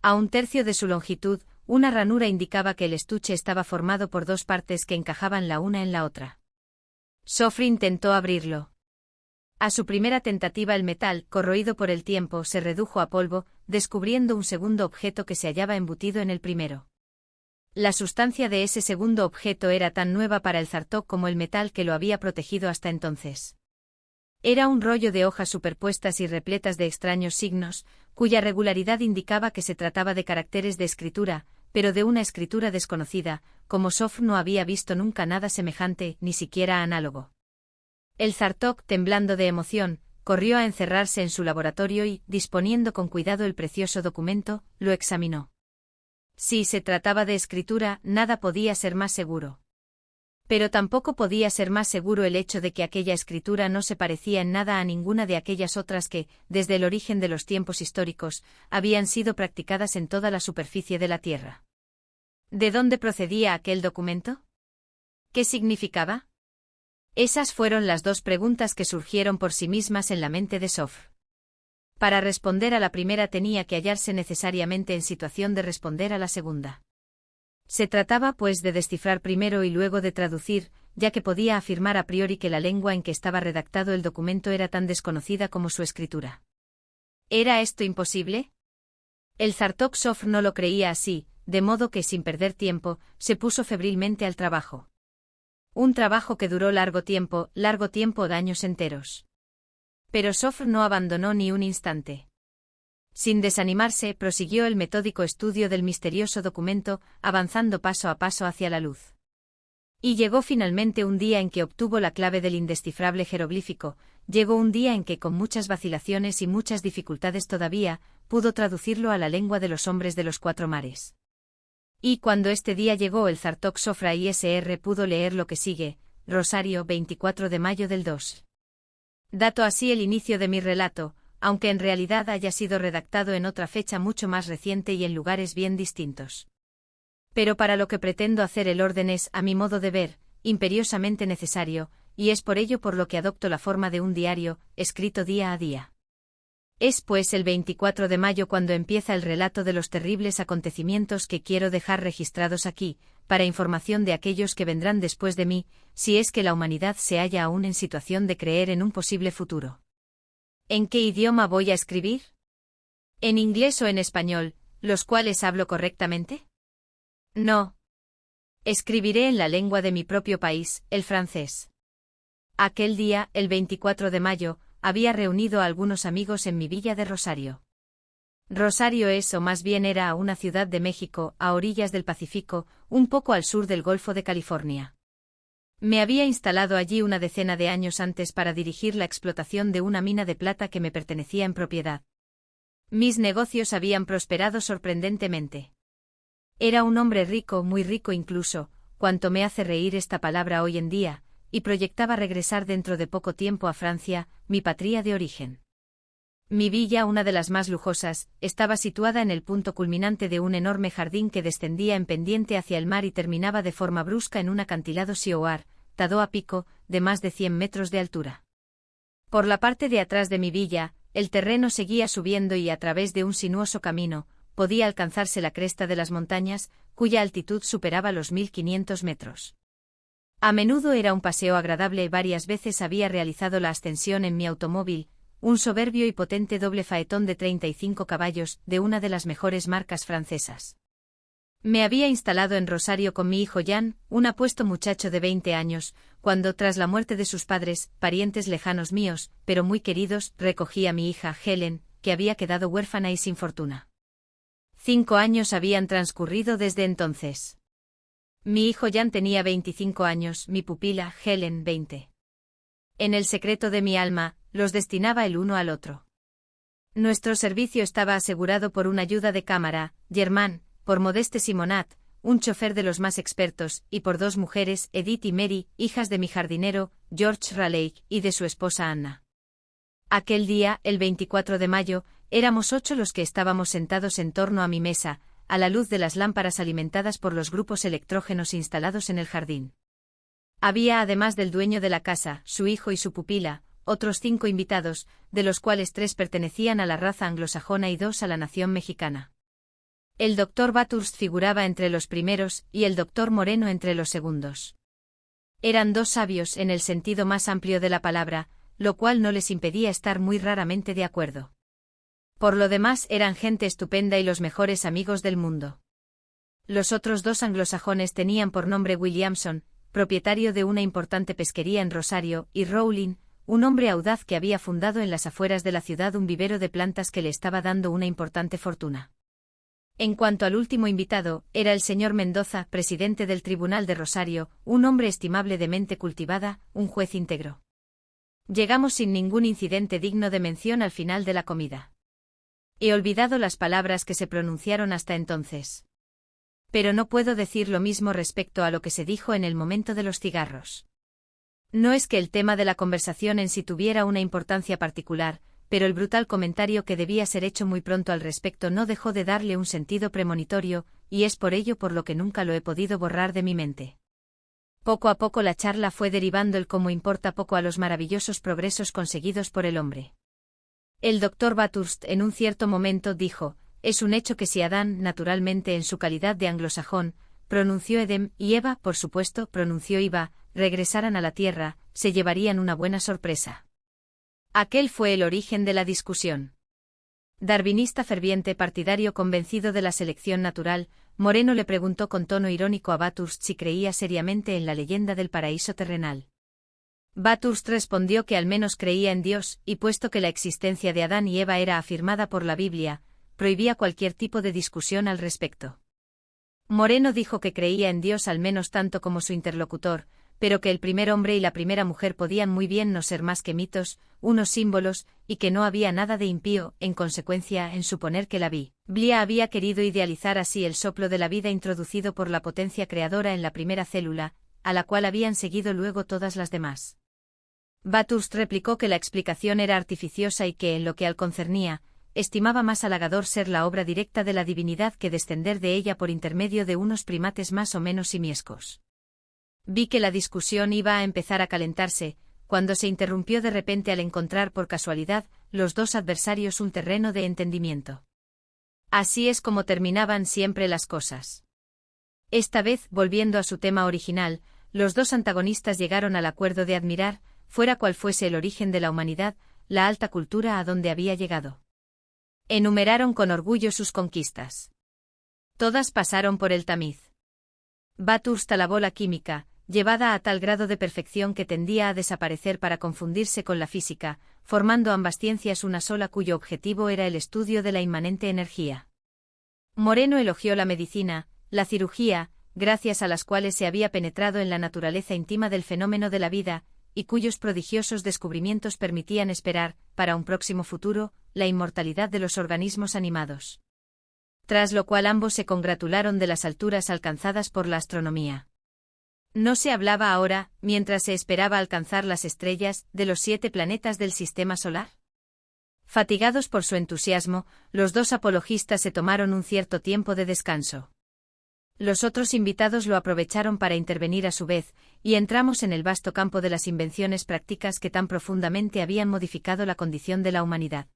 A: A 1/3 de su longitud, Una ranura indicaba que el estuche estaba formado por dos partes que encajaban la una en la otra. Sophie intentó abrirlo. A su primera tentativa el metal, corroído por el tiempo, se redujo a polvo, descubriendo un segundo objeto que se hallaba embutido en el primero. La sustancia de ese segundo objeto era tan nueva para el Zartok como el metal que lo había protegido hasta entonces. Era un rollo de hojas superpuestas y repletas de extraños signos, cuya regularidad indicaba que se trataba de caracteres de escritura, pero de una escritura desconocida, como Sophie no había visto nunca nada semejante, ni siquiera análogo. El Zartok, temblando de emoción, corrió a encerrarse en su laboratorio y, disponiendo con cuidado el precioso documento, lo examinó. Si se trataba de escritura, nada podía ser más seguro. Pero tampoco podía ser más seguro el hecho de que aquella escritura no se parecía en nada a ninguna de aquellas otras que, desde el origen de los tiempos históricos, habían sido practicadas en toda la superficie de la Tierra. ¿De dónde procedía aquel documento? ¿Qué significaba? Esas fueron las dos preguntas que surgieron por sí mismas en la mente de Sophie. Para responder a la primera tenía que hallarse necesariamente en situación de responder a la segunda. Se trataba, pues, de descifrar primero y luego de traducir, ya que podía afirmar a priori que la lengua en que estaba redactado el documento era tan desconocida como su escritura. ¿Era esto imposible? El Zartok Sophie no lo creía así, de modo que, sin perder tiempo, se puso febrilmente al trabajo. Un trabajo que duró largo tiempo de años enteros. Pero Sophie no abandonó ni un instante. Sin desanimarse, prosiguió el metódico estudio del misterioso documento, avanzando paso a paso hacia la luz. Y llegó finalmente un día en que obtuvo la clave del indescifrable jeroglífico, llegó un día en que con muchas vacilaciones y muchas dificultades todavía, pudo traducirlo a la lengua de los hombres de los cuatro mares. Y cuando este día llegó el Zartok Sophie ISR pudo leer lo que sigue: Rosario, 24 de mayo del 2. Dato así el inicio de mi relato, aunque en realidad haya sido redactado en otra fecha mucho más reciente y en lugares bien distintos. Pero para lo que pretendo hacer el orden es, a mi modo de ver, imperiosamente necesario, y es por ello por lo que adopto la forma de un diario, escrito día a día. Es pues el 24 de mayo cuando empieza el relato de los terribles acontecimientos que quiero dejar registrados aquí, para información de aquellos que vendrán después de mí, si es que la humanidad se halla aún en situación de creer en un posible futuro. ¿En qué idioma voy a escribir? ¿En inglés o en español, los cuales hablo correctamente? No. Escribiré en la lengua de mi propio país, el francés. Aquel día, el 24 de mayo, había reunido a algunos amigos en mi villa de Rosario. Rosario es, o más bien era, una ciudad de México, a orillas del Pacífico, un poco al sur del Golfo de California. Me había instalado allí una decena de años antes para dirigir la explotación de una mina de plata que me pertenecía en propiedad. Mis negocios habían prosperado sorprendentemente. Era un hombre rico, muy rico incluso, cuanto me hace reír esta palabra hoy en día, y proyectaba regresar dentro de poco tiempo a Francia, mi patria de origen. Mi villa, una de las más lujosas, estaba situada en el punto culminante de un enorme jardín que descendía en pendiente hacia el mar y terminaba de forma brusca en un acantilado sioar, tado a pico, de más de 100 metros de altura. Por la parte de atrás de mi villa, el terreno seguía subiendo y a través de un sinuoso camino, podía alcanzarse la cresta de las montañas, cuya altitud superaba los 1500 metros. A menudo era un paseo agradable y varias veces había realizado la ascensión en mi automóvil, un soberbio y potente doble faetón de 35 caballos, de una de las mejores marcas francesas. Me había instalado en Rosario con mi hijo Jan, un apuesto muchacho de 20 años, cuando, tras la muerte de sus padres, parientes lejanos míos, pero muy queridos, recogí a mi hija Helen, que había quedado huérfana y sin fortuna. 5 años habían transcurrido desde entonces. Mi hijo Jan tenía 25 años, mi pupila, Helen, 20. En el secreto de mi alma, los destinaba el uno al otro. Nuestro servicio estaba asegurado por una ayuda de cámara, Germain, por Modeste Simonat, un chofer de los más expertos, y por 2 mujeres, Edith y Mary, hijas de mi jardinero, George Raleigh, y de su esposa Anna. Aquel día, el 24 de mayo, éramos 8 los que estábamos sentados en torno a mi mesa, a la luz de las lámparas alimentadas por los grupos electrógenos instalados en el jardín. Había, además del dueño de la casa, su hijo y su pupila, otros 5 invitados, de los cuales 3 pertenecían a la raza anglosajona y 2 a la nación mexicana. El doctor Bathurst figuraba entre los primeros y el doctor Moreno entre los segundos. Eran dos sabios en el sentido más amplio de la palabra, lo cual no les impedía estar muy raramente de acuerdo. Por lo demás eran gente estupenda y los mejores amigos del mundo. Los otros dos anglosajones tenían por nombre Williamson, propietario de una importante pesquería en Rosario, y Rowling, un hombre audaz que había fundado en las afueras de la ciudad un vivero de plantas que le estaba dando una importante fortuna. En cuanto al último invitado, era el señor Mendoza, presidente del Tribunal de Rosario, un hombre estimable de mente cultivada, un juez íntegro. Llegamos sin ningún incidente digno de mención al final de la comida. He olvidado las palabras que se pronunciaron hasta entonces. Pero no puedo decir lo mismo respecto a lo que se dijo en el momento de los cigarros. No es que el tema de la conversación en sí tuviera una importancia particular, pero el brutal comentario que debía ser hecho muy pronto al respecto no dejó de darle un sentido premonitorio, y es por ello por lo que nunca lo he podido borrar de mi mente. Poco a poco la charla fue derivando el cómo importa poco a los maravillosos progresos conseguidos por el hombre. El doctor Bathurst en un cierto momento dijo, es un hecho que si Adán, naturalmente en su calidad de anglosajón, pronunció Edem y Eva, por supuesto, pronunció Iva, regresaran a la tierra, se llevarían una buena sorpresa. Aquel fue el origen de la discusión. Darwinista ferviente partidario convencido de la selección natural, Moreno le preguntó con tono irónico a Bathurst si creía seriamente en la leyenda del paraíso terrenal. Bathurst respondió que al menos creía en Dios, y puesto que la existencia de Adán y Eva era afirmada por la Biblia, prohibía cualquier tipo de discusión al respecto. Moreno dijo que creía en Dios al menos tanto como su interlocutor, pero que el primer hombre y la primera mujer podían muy bien no ser más que mitos, unos símbolos, y que no había nada de impío, en consecuencia, en suponer que la Biblia había querido idealizar así el soplo de la vida introducido por la potencia creadora en la primera célula, a la cual habían seguido luego todas las demás. Bathurst replicó que la explicación era artificiosa y que, en lo que al concernía, estimaba más halagador ser la obra directa de la divinidad que descender de ella por intermedio de unos primates más o menos simiescos. Vi que la discusión iba a empezar a calentarse, cuando se interrumpió de repente al encontrar por casualidad los dos adversarios un terreno de entendimiento. Así es como terminaban siempre las cosas. Esta vez, volviendo a su tema original, los dos antagonistas llegaron al acuerdo de admirar, fuera cual fuese el origen de la humanidad, la alta cultura a donde había llegado. Enumeraron con orgullo sus conquistas. Todas pasaron por el tamiz. Bathurst alabó la química, llevada a tal grado de perfección que tendía a desaparecer para confundirse con la física, formando ambas ciencias una sola cuyo objetivo era el estudio de la inmanente energía. Moreno elogió la medicina, la cirugía, gracias a las cuales se había penetrado en la naturaleza íntima del fenómeno de la vida, y cuyos prodigiosos descubrimientos permitían esperar, para un próximo futuro, la inmortalidad de los organismos animados. Tras lo cual ambos se congratularon de las alturas alcanzadas por la astronomía. No se hablaba ahora, mientras se esperaba alcanzar las estrellas, de los 7 planetas del sistema solar. Fatigados por su entusiasmo, los dos apologistas se tomaron un cierto tiempo de descanso. Los otros invitados lo aprovecharon para intervenir a su vez, y entramos en el vasto campo de las invenciones prácticas que tan profundamente habían modificado la condición de la humanidad.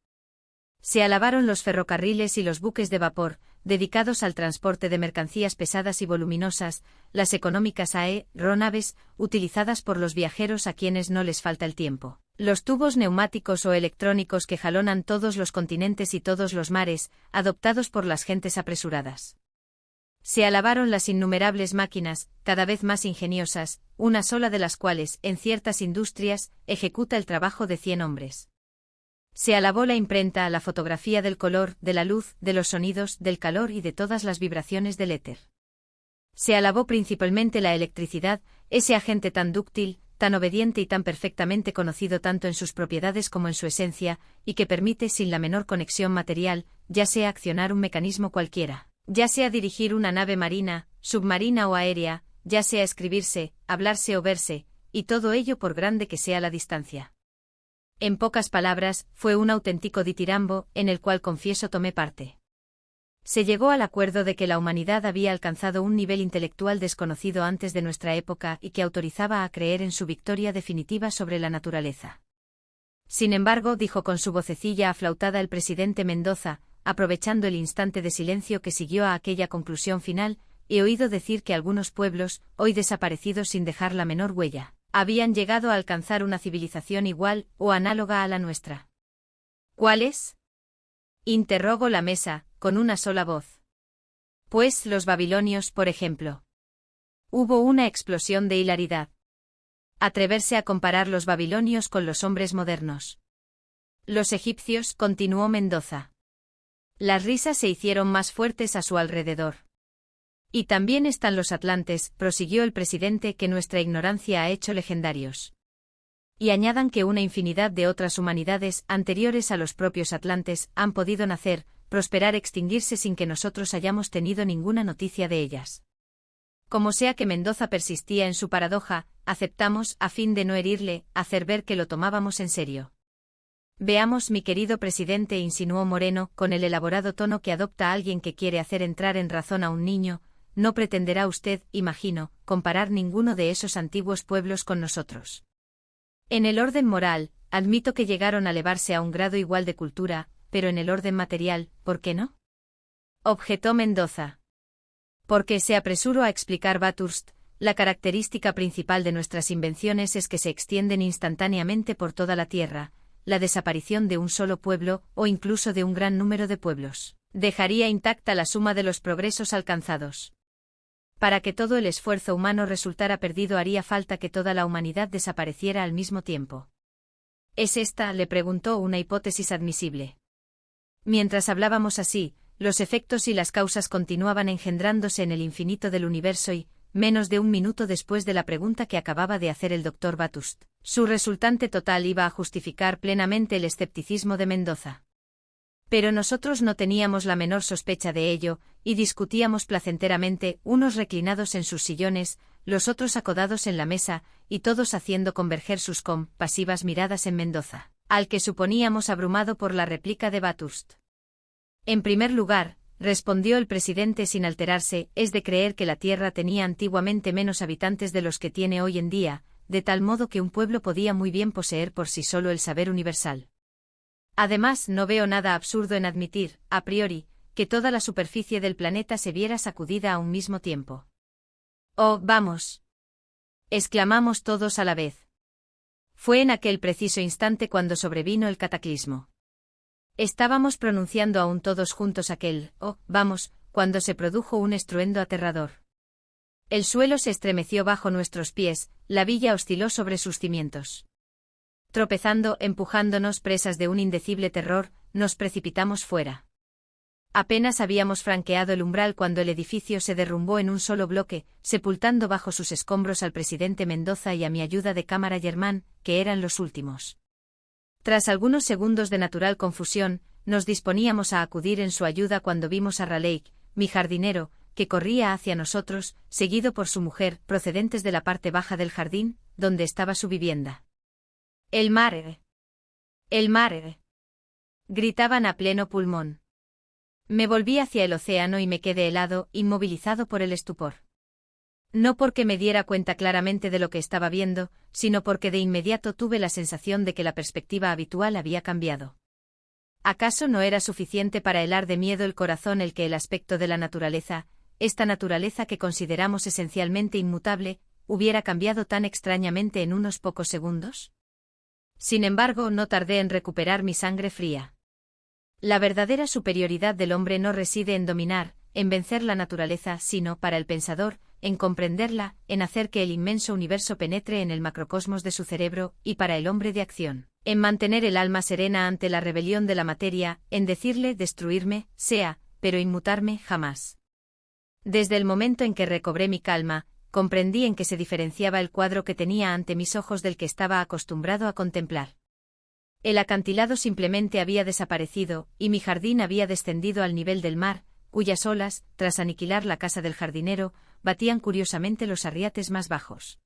A: Se alabaron los ferrocarriles y los buques de vapor, dedicados al transporte de mercancías pesadas y voluminosas, las económicas aeronaves, utilizadas por los viajeros a quienes no les falta el tiempo, los tubos neumáticos o electrónicos que jalonan todos los continentes y todos los mares, adoptados por las gentes apresuradas. Se alabaron las innumerables máquinas, cada vez más ingeniosas, una sola de las cuales, en ciertas industrias, ejecuta el trabajo de 100 hombres. Se alabó la imprenta, la fotografía del color, de la luz, de los sonidos, del calor y de todas las vibraciones del éter. Se alabó principalmente la electricidad, ese agente tan dúctil, tan obediente y tan perfectamente conocido tanto en sus propiedades como en su esencia, y que permite sin la menor conexión material, ya sea accionar un mecanismo cualquiera, ya sea dirigir una nave marina, submarina o aérea, ya sea escribirse, hablarse o verse, y todo ello por grande que sea la distancia. En pocas palabras, fue un auténtico ditirambo, en el cual confieso tomé parte. Se llegó al acuerdo de que la humanidad había alcanzado un nivel intelectual desconocido antes de nuestra época y que autorizaba a creer en su victoria definitiva sobre la naturaleza. Sin embargo, dijo con su vocecilla aflautada el presidente Mendoza, aprovechando el instante de silencio que siguió a aquella conclusión final, he oído decir que algunos pueblos, hoy desaparecidos sin dejar la menor huella, habían llegado a alcanzar una civilización igual o análoga a la nuestra. ¿Cuáles? Interrogó la mesa, con una sola voz. Pues los babilonios, por ejemplo. Hubo una explosión de hilaridad. Atreverse a comparar los babilonios con los hombres modernos. Los egipcios, continuó Mendoza. Las risas se hicieron más fuertes a su alrededor. Y también están los atlantes, prosiguió el presidente, que nuestra ignorancia ha hecho legendarios. Y añadan que una infinidad de otras humanidades, anteriores a los propios atlantes, han podido nacer, prosperar, extinguirse sin que nosotros hayamos tenido ninguna noticia de ellas. Como sea que Mendoza persistía en su paradoja, aceptamos, a fin de no herirle, hacer ver que lo tomábamos en serio. Veamos, mi querido presidente, insinuó Moreno, con el elaborado tono que adopta alguien que quiere hacer entrar en razón a un niño, no pretenderá usted, imagino, comparar ninguno de esos antiguos pueblos con nosotros. En el orden moral, admito que llegaron a elevarse a un grado igual de cultura, pero en el orden material, ¿por qué no? Objetó Mendoza. Porque, se apresuró a explicar Bathurst, la característica principal de nuestras invenciones es que se extienden instantáneamente por toda la tierra. La desaparición de un solo pueblo, o incluso de un gran número de pueblos, dejaría intacta la suma de los progresos alcanzados. Para que todo el esfuerzo humano resultara perdido haría falta que toda la humanidad desapareciera al mismo tiempo. ¿Es esta, le preguntó, una hipótesis admisible? Mientras hablábamos así, los efectos y las causas continuaban engendrándose en el infinito del universo y, menos de un minuto después de la pregunta que acababa de hacer el doctor Bathurst, su resultante total iba a justificar plenamente el escepticismo de Mendoza. Pero nosotros no teníamos la menor sospecha de ello, y discutíamos placenteramente, unos reclinados en sus sillones, los otros acodados en la mesa, y todos haciendo converger sus compasivas miradas en Mendoza, al que suponíamos abrumado por la réplica de Bathurst. En primer lugar, respondió el presidente sin alterarse, es de creer que la Tierra tenía antiguamente menos habitantes de los que tiene hoy en día, de tal modo que un pueblo podía muy bien poseer por sí solo el saber universal. Además, no veo nada absurdo en admitir, a priori, que toda la superficie del planeta se viera sacudida a un mismo tiempo. ¡Oh, vamos!, exclamamos todos a la vez. Fue en aquel preciso instante cuando sobrevino el cataclismo. Estábamos pronunciando aún todos juntos aquel, oh, vamos, cuando se produjo un estruendo aterrador. El suelo se estremeció bajo nuestros pies, la villa osciló sobre sus cimientos. Tropezando, empujándonos, presas de un indecible terror, nos precipitamos fuera. Apenas habíamos franqueado el umbral cuando el edificio se derrumbó en un solo bloque, sepultando bajo sus escombros al presidente Mendoza y a mi ayuda de cámara Germán, que eran los últimos. Tras algunos segundos de natural confusión, nos disponíamos a acudir en su ayuda cuando vimos a Raleigh, mi jardinero, que corría hacia nosotros, seguido por su mujer, procedentes de la parte baja del jardín, donde estaba su vivienda. ¡El mar! ¡El mar!, gritaban a pleno pulmón. Me volví hacia el océano y me quedé helado, inmovilizado por el estupor. No porque me diera cuenta claramente de lo que estaba viendo, sino porque de inmediato tuve la sensación de que la perspectiva habitual había cambiado. ¿Acaso no era suficiente para helar de miedo el corazón el que el aspecto de la naturaleza, esta naturaleza que consideramos esencialmente inmutable, hubiera cambiado tan extrañamente en unos pocos segundos? Sin embargo, no tardé en recuperar mi sangre fría. La verdadera superioridad del hombre no reside en dominar, en vencer la naturaleza, sino, para el pensador, en comprenderla, en hacer que el inmenso universo penetre en el macrocosmos de su cerebro, y para el hombre de acción, en mantener el alma serena ante la rebelión de la materia, en decirle destruirme, sea, pero inmutarme, jamás. Desde el momento en que recobré mi calma, comprendí en qué se diferenciaba el cuadro que tenía ante mis ojos del que estaba acostumbrado a contemplar. El acantilado simplemente había desaparecido, y mi jardín había descendido al nivel del mar, cuyas olas, tras aniquilar la casa del jardinero, batían curiosamente los arriates más bajos.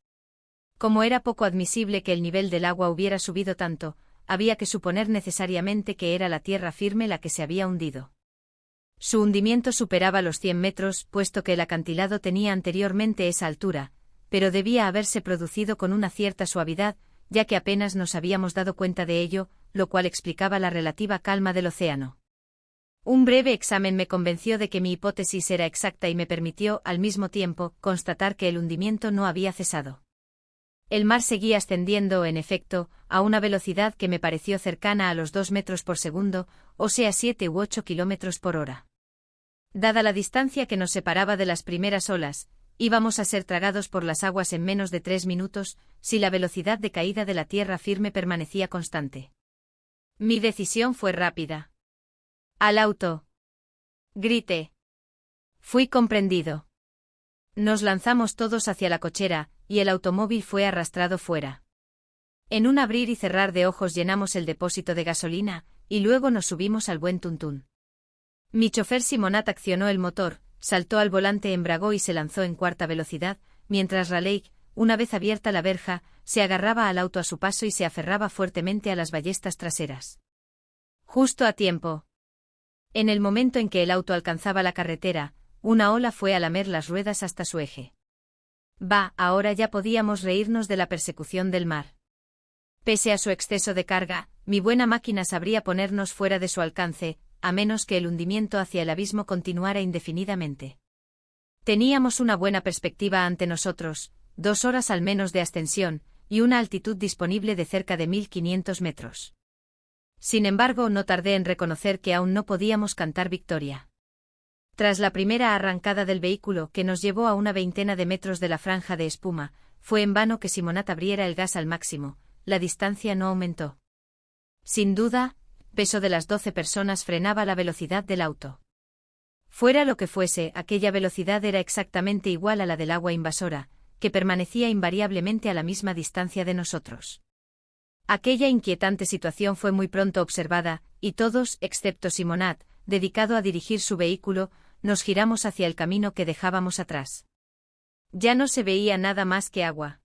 A: Como era poco admisible que el nivel del agua hubiera subido tanto, había que suponer necesariamente que era la tierra firme la que se había hundido. Su hundimiento superaba los 100 metros, puesto que el acantilado tenía anteriormente esa altura, pero debía haberse producido con una cierta suavidad, ya que apenas nos habíamos dado cuenta de ello, lo cual explicaba la relativa calma del océano. Un breve examen me convenció de que mi hipótesis era exacta y me permitió, al mismo tiempo, constatar que el hundimiento no había cesado. El mar seguía ascendiendo, en efecto, a una velocidad que me pareció cercana a los 2 metros por segundo, o sea 7 u 8 kilómetros por hora. Dada la distancia que nos separaba de las primeras olas, íbamos a ser tragados por las aguas en menos de 3 minutos, si la velocidad de caída de la tierra firme permanecía constante. Mi decisión fue rápida. ¡Al auto! Grité. Fui comprendido. Nos lanzamos todos hacia la cochera, y el automóvil fue arrastrado fuera. En un abrir y cerrar de ojos llenamos el depósito de gasolina, y luego nos subimos al buen tuntún. Mi chofer Simonat accionó el motor, saltó al volante, embragó y se lanzó en cuarta velocidad, mientras Raleigh, una vez abierta la verja, se agarraba al auto a su paso y se aferraba fuertemente a las ballestas traseras. Justo a tiempo. En el momento en que el auto alcanzaba la carretera, una ola fue a lamer las ruedas hasta su eje. Ahora ya podíamos reírnos de la persecución del mar. Pese a su exceso de carga, mi buena máquina sabría ponernos fuera de su alcance, a menos que el hundimiento hacia el abismo continuara indefinidamente. Teníamos una buena perspectiva ante nosotros, 2 horas al menos de ascensión, y una altitud disponible de cerca de 1500 metros. Sin embargo, no tardé en reconocer que aún no podíamos cantar victoria. Tras la primera arrancada del vehículo, que nos llevó a una veintena de metros de la franja de espuma, fue en vano que Simonat abriera el gas al máximo, la distancia no aumentó. Sin duda, el peso de las 12 personas frenaba la velocidad del auto. Fuera lo que fuese, aquella velocidad era exactamente igual a la del agua invasora, que permanecía invariablemente a la misma distancia de nosotros. Aquella inquietante situación fue muy pronto observada, y todos, excepto Simonat, dedicado a dirigir su vehículo, nos giramos hacia el camino que dejábamos atrás. Ya no se veía nada más que agua.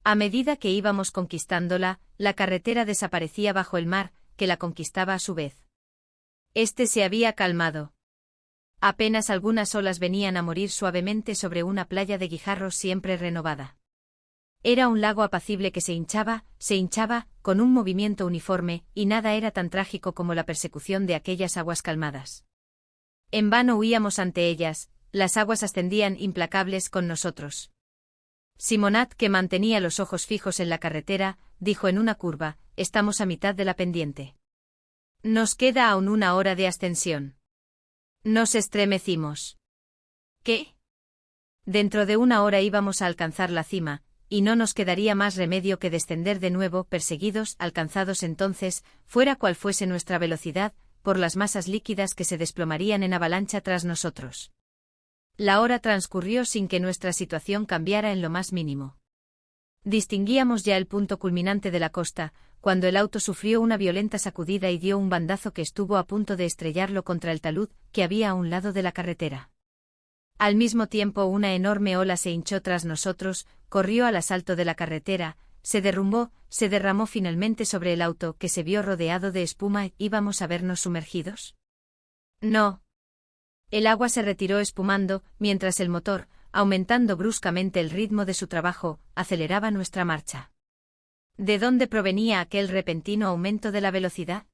A: A medida que íbamos conquistándola, la carretera desaparecía bajo el mar, que la conquistaba a su vez. Este se había calmado. Apenas algunas olas venían a morir suavemente sobre una playa de guijarros siempre renovada. Era un lago apacible que se hinchaba, con un movimiento uniforme, y nada era tan trágico como la persecución de aquellas aguas calmadas. En vano huíamos ante ellas, las aguas ascendían implacables con nosotros. Simonat, que mantenía los ojos fijos en la carretera, dijo en una curva: «Estamos a mitad de la pendiente. Nos queda aún 1 hora de ascensión». Nos estremecimos. ¿Qué? Dentro de 1 hora íbamos a alcanzar la cima, y no nos quedaría más remedio que descender de nuevo, perseguidos, alcanzados entonces, fuera cual fuese nuestra velocidad, por las masas líquidas que se desplomarían en avalancha tras nosotros. La hora transcurrió sin que nuestra situación cambiara en lo más mínimo. Distinguíamos ya el punto culminante de la costa, cuando el auto sufrió una violenta sacudida y dio un bandazo que estuvo a punto de estrellarlo contra el talud que había a un lado de la carretera. Al mismo tiempo una enorme ola se hinchó tras nosotros, corrió al asalto de la carretera, se derramó finalmente sobre el auto, que se vio rodeado de espuma. ¿Íbamos a vernos sumergidos? No. El agua se retiró espumando, mientras el motor, aumentando bruscamente el ritmo de su trabajo, aceleraba nuestra marcha. ¿De dónde provenía aquel repentino aumento de la velocidad?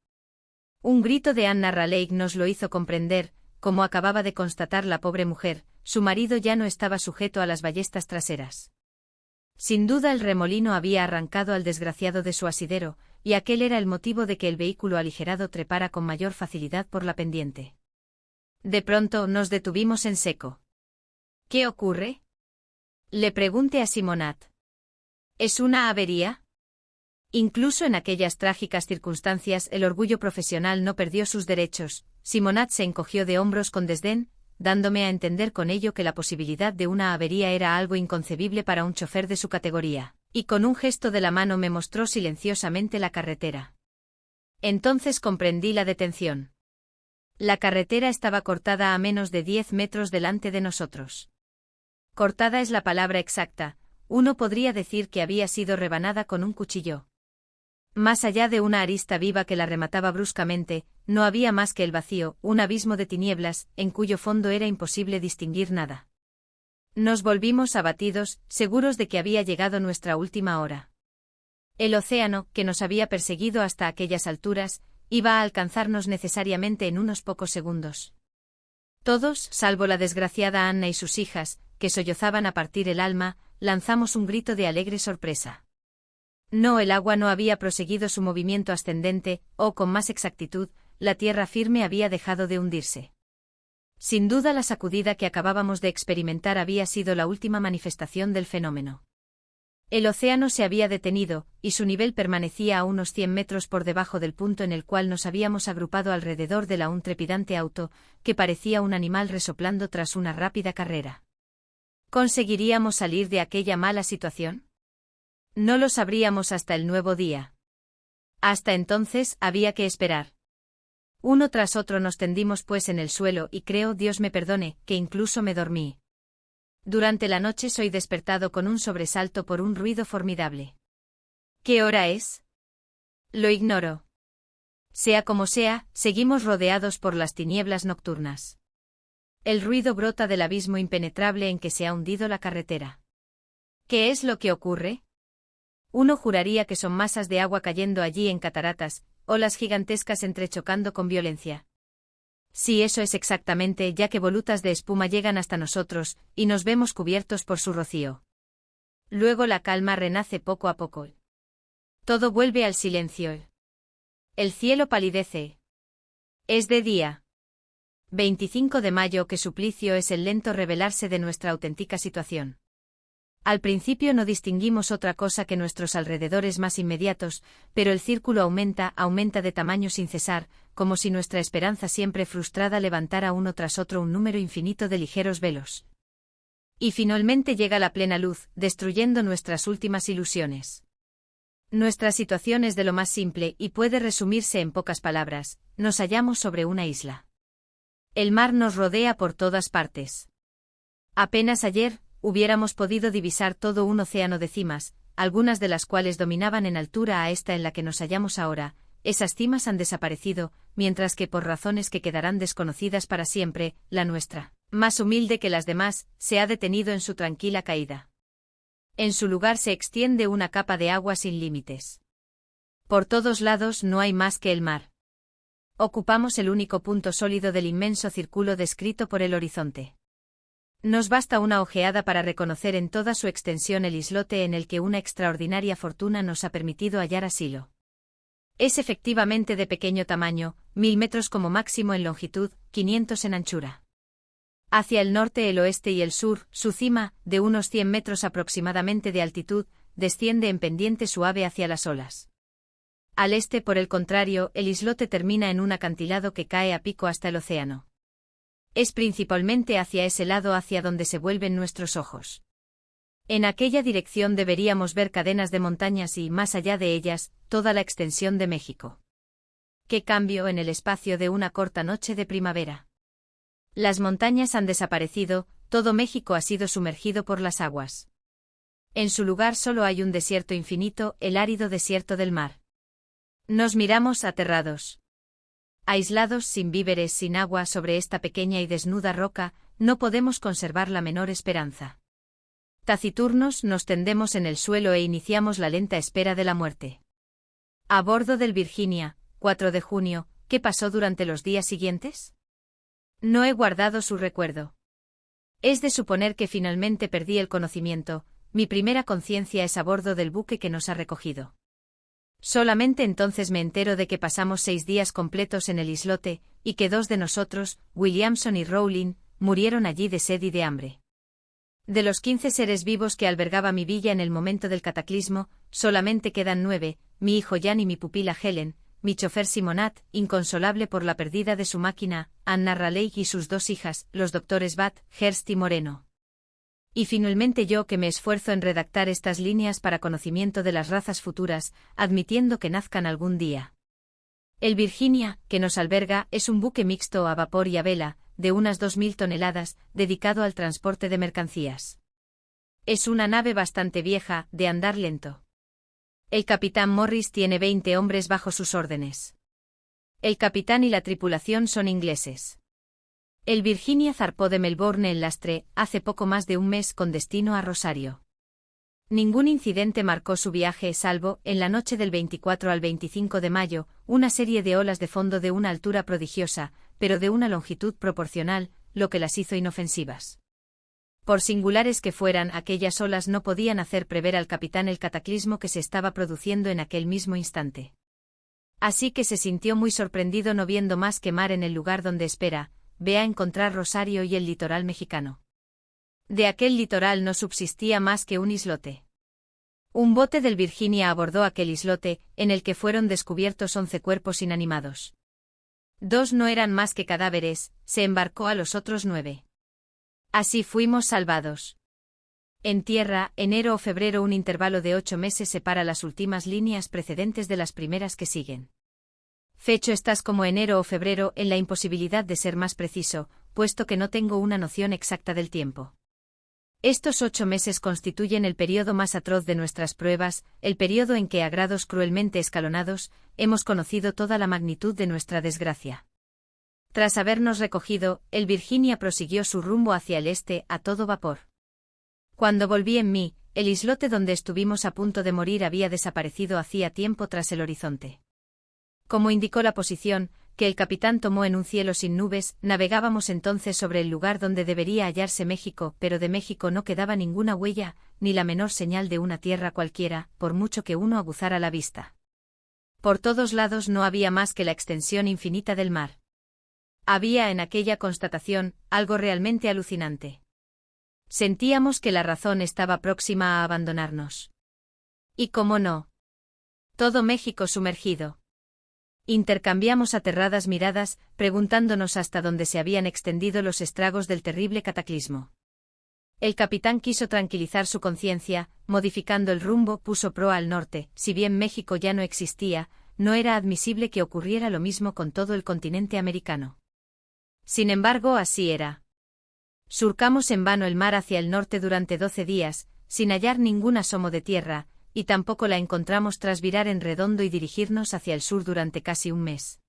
A: Un grito de Anna Raleigh nos lo hizo comprender. Como acababa de constatar la pobre mujer, su marido ya no estaba sujeto a las ballestas traseras. Sin duda el remolino había arrancado al desgraciado de su asidero, y aquel era el motivo de que el vehículo aligerado trepara con mayor facilidad por la pendiente. De pronto nos detuvimos en seco. ¿Qué ocurre? Le pregunté a Simonat. ¿Es una avería? Incluso en aquellas trágicas circunstancias el orgullo profesional no perdió sus derechos. Simonat se encogió de hombros con desdén, dándome a entender con ello que la posibilidad de una avería era algo inconcebible para un chofer de su categoría, y con un gesto de la mano me mostró silenciosamente la carretera. Entonces comprendí la detención. La carretera estaba cortada a menos de 10 metros delante de nosotros. Cortada es la palabra exacta, uno podría decir que había sido rebanada con un cuchillo. Más allá de una arista viva que la remataba bruscamente, no había más que el vacío, un abismo de tinieblas, en cuyo fondo era imposible distinguir nada. Nos volvimos abatidos, seguros de que había llegado nuestra última hora. El océano, que nos había perseguido hasta aquellas alturas, Iba a alcanzarnos necesariamente en unos pocos segundos. Todos, salvo la desgraciada Anna y sus hijas, que sollozaban a partir el alma, lanzamos un grito de alegre sorpresa. No, el agua no había proseguido su movimiento ascendente, o con más exactitud, la tierra firme había dejado de hundirse. Sin duda la sacudida que acabábamos de experimentar había sido la última manifestación del fenómeno. El océano se había detenido, y su nivel permanecía a unos 100 metros por debajo del punto en el cual nos habíamos agrupado alrededor del aún trepidante auto, que parecía un animal resoplando tras una rápida carrera. ¿Conseguiríamos salir de aquella mala situación? No lo sabríamos hasta el nuevo día. Hasta entonces había que esperar. Uno tras otro nos tendimos pues en el suelo y creo, Dios me perdone, que incluso me dormí. Durante la noche soy despertado con un sobresalto por un ruido formidable. ¿Qué hora es? Lo ignoro. Sea como sea, seguimos rodeados por las tinieblas nocturnas. El ruido brota del abismo impenetrable en que se ha hundido la carretera. ¿Qué es lo que ocurre? Uno juraría que son masas de agua cayendo allí en cataratas, olas gigantescas entrechocando con violencia. Sí, eso es exactamente, ya que volutas de espuma llegan hasta nosotros, y nos vemos cubiertos por su rocío. Luego la calma renace poco a poco. Todo vuelve al silencio. El cielo palidece. Es de día. 25 de mayo. Qué suplicio es el lento revelarse de nuestra auténtica situación. Al principio no distinguimos otra cosa que nuestros alrededores más inmediatos, pero el círculo aumenta de tamaño sin cesar, como si nuestra esperanza siempre frustrada levantara uno tras otro un número infinito de ligeros velos. Y finalmente llega la plena luz, destruyendo nuestras últimas ilusiones. Nuestra situación es de lo más simple y puede resumirse en pocas palabras: nos hallamos sobre una isla. El mar nos rodea por todas partes. Apenas ayer hubiéramos podido divisar todo un océano de cimas, algunas de las cuales dominaban en altura a esta en la que nos hallamos ahora. Esas cimas han desaparecido, mientras que por razones que quedarán desconocidas para siempre, la nuestra, más humilde que las demás, se ha detenido en su tranquila caída. En su lugar se extiende una capa de agua sin límites. Por todos lados no hay más que el mar. Ocupamos el único punto sólido del inmenso círculo descrito por el horizonte. Nos basta una ojeada para reconocer en toda su extensión el islote en el que una extraordinaria fortuna nos ha permitido hallar asilo. Es efectivamente de pequeño tamaño, 1000 metros como máximo en longitud, 500 en anchura. Hacia el norte, el oeste y el sur, su cima, de unos 100 metros aproximadamente de altitud, desciende en pendiente suave hacia las olas. Al este, por el contrario, el islote termina en un acantilado que cae a pico hasta el océano. Es principalmente hacia ese lado hacia donde se vuelven nuestros ojos. En aquella dirección deberíamos ver cadenas de montañas y, más allá de ellas, toda la extensión de México. ¡Qué cambio en el espacio de una corta noche de primavera! Las montañas han desaparecido, todo México ha sido sumergido por las aguas. En su lugar solo hay un desierto infinito, el árido desierto del mar. Nos miramos aterrados. Aislados, sin víveres, sin agua, sobre esta pequeña y desnuda roca, no podemos conservar la menor esperanza. Taciturnos, nos tendemos en el suelo e iniciamos la lenta espera de la muerte. A bordo del Virginia, 4 de junio, ¿qué pasó durante los días siguientes? No he guardado su recuerdo. Es de suponer que finalmente perdí el conocimiento. Mi primera conciencia es a bordo del buque que nos ha recogido. Solamente entonces me entero de que pasamos 6 días completos en el islote, y que 2 de nosotros, Williamson y Rowling, murieron allí de sed y de hambre. De los 15 seres vivos que albergaba mi villa en el momento del cataclismo, solamente quedan 9, mi hijo Jan y mi pupila Helen, mi chofer Simonat, inconsolable por la pérdida de su máquina, Anna Raleigh y sus 2 hijas, los doctores Bat, Hearst y Moreno. Y finalmente yo, que me esfuerzo en redactar estas líneas para conocimiento de las razas futuras, admitiendo que nazcan algún día. El Virginia, que nos alberga, es un buque mixto a vapor y a vela, de unas 2000 toneladas, dedicado al transporte de mercancías. Es una nave bastante vieja, de andar lento. El capitán Morris tiene 20 hombres bajo sus órdenes. El capitán y la tripulación son ingleses. El Virginia zarpó de Melbourne en lastre, hace poco más de un mes, con destino a Rosario. Ningún incidente marcó su viaje salvo, en la noche del 24 al 25 de mayo, una serie de olas de fondo de una altura prodigiosa, pero de una longitud proporcional, lo que las hizo inofensivas. Por singulares que fueran, aquellas olas no podían hacer prever al capitán el cataclismo que se estaba produciendo en aquel mismo instante. Así que se sintió muy sorprendido no viendo más que mar en el lugar donde espera, ve a encontrar Rosario y el litoral mexicano. De aquel litoral no subsistía más que un islote. Un bote del Virginia abordó aquel islote, en el que fueron descubiertos 11 cuerpos inanimados. 2 no eran más que cadáveres, se embarcó a los otros 9. Así fuimos salvados. En tierra, enero o febrero, un intervalo de 8 meses separa las últimas líneas precedentes de las primeras que siguen. Fecho estás como enero o febrero en la imposibilidad de ser más preciso, puesto que no tengo una noción exacta del tiempo. Estos 8 meses constituyen el periodo más atroz de nuestras pruebas, el periodo en que, a grados cruelmente escalonados, hemos conocido toda la magnitud de nuestra desgracia. Tras habernos recogido, el Virginia prosiguió su rumbo hacia el este, a todo vapor. Cuando volví en mí, el islote donde estuvimos a punto de morir había desaparecido hacía tiempo tras el horizonte. Como indicó la posición, que el capitán tomó en un cielo sin nubes, navegábamos entonces sobre el lugar donde debería hallarse México, pero de México no quedaba ninguna huella, ni la menor señal de una tierra cualquiera, por mucho que uno aguzara la vista. Por todos lados no había más que la extensión infinita del mar. Había en aquella constatación algo realmente alucinante. Sentíamos que la razón estaba próxima a abandonarnos. Y cómo no. Todo México sumergido. Intercambiamos aterradas miradas, preguntándonos hasta dónde se habían extendido los estragos del terrible cataclismo. El capitán quiso tranquilizar su conciencia, modificando el rumbo, puso proa al norte. Si bien México ya no existía, no era admisible que ocurriera lo mismo con todo el continente americano. Sin embargo, así era. Surcamos en vano el mar hacia el norte durante 12 días, sin hallar ningún asomo de tierra, y tampoco la encontramos tras virar en redondo y dirigirnos hacia el sur durante casi un mes.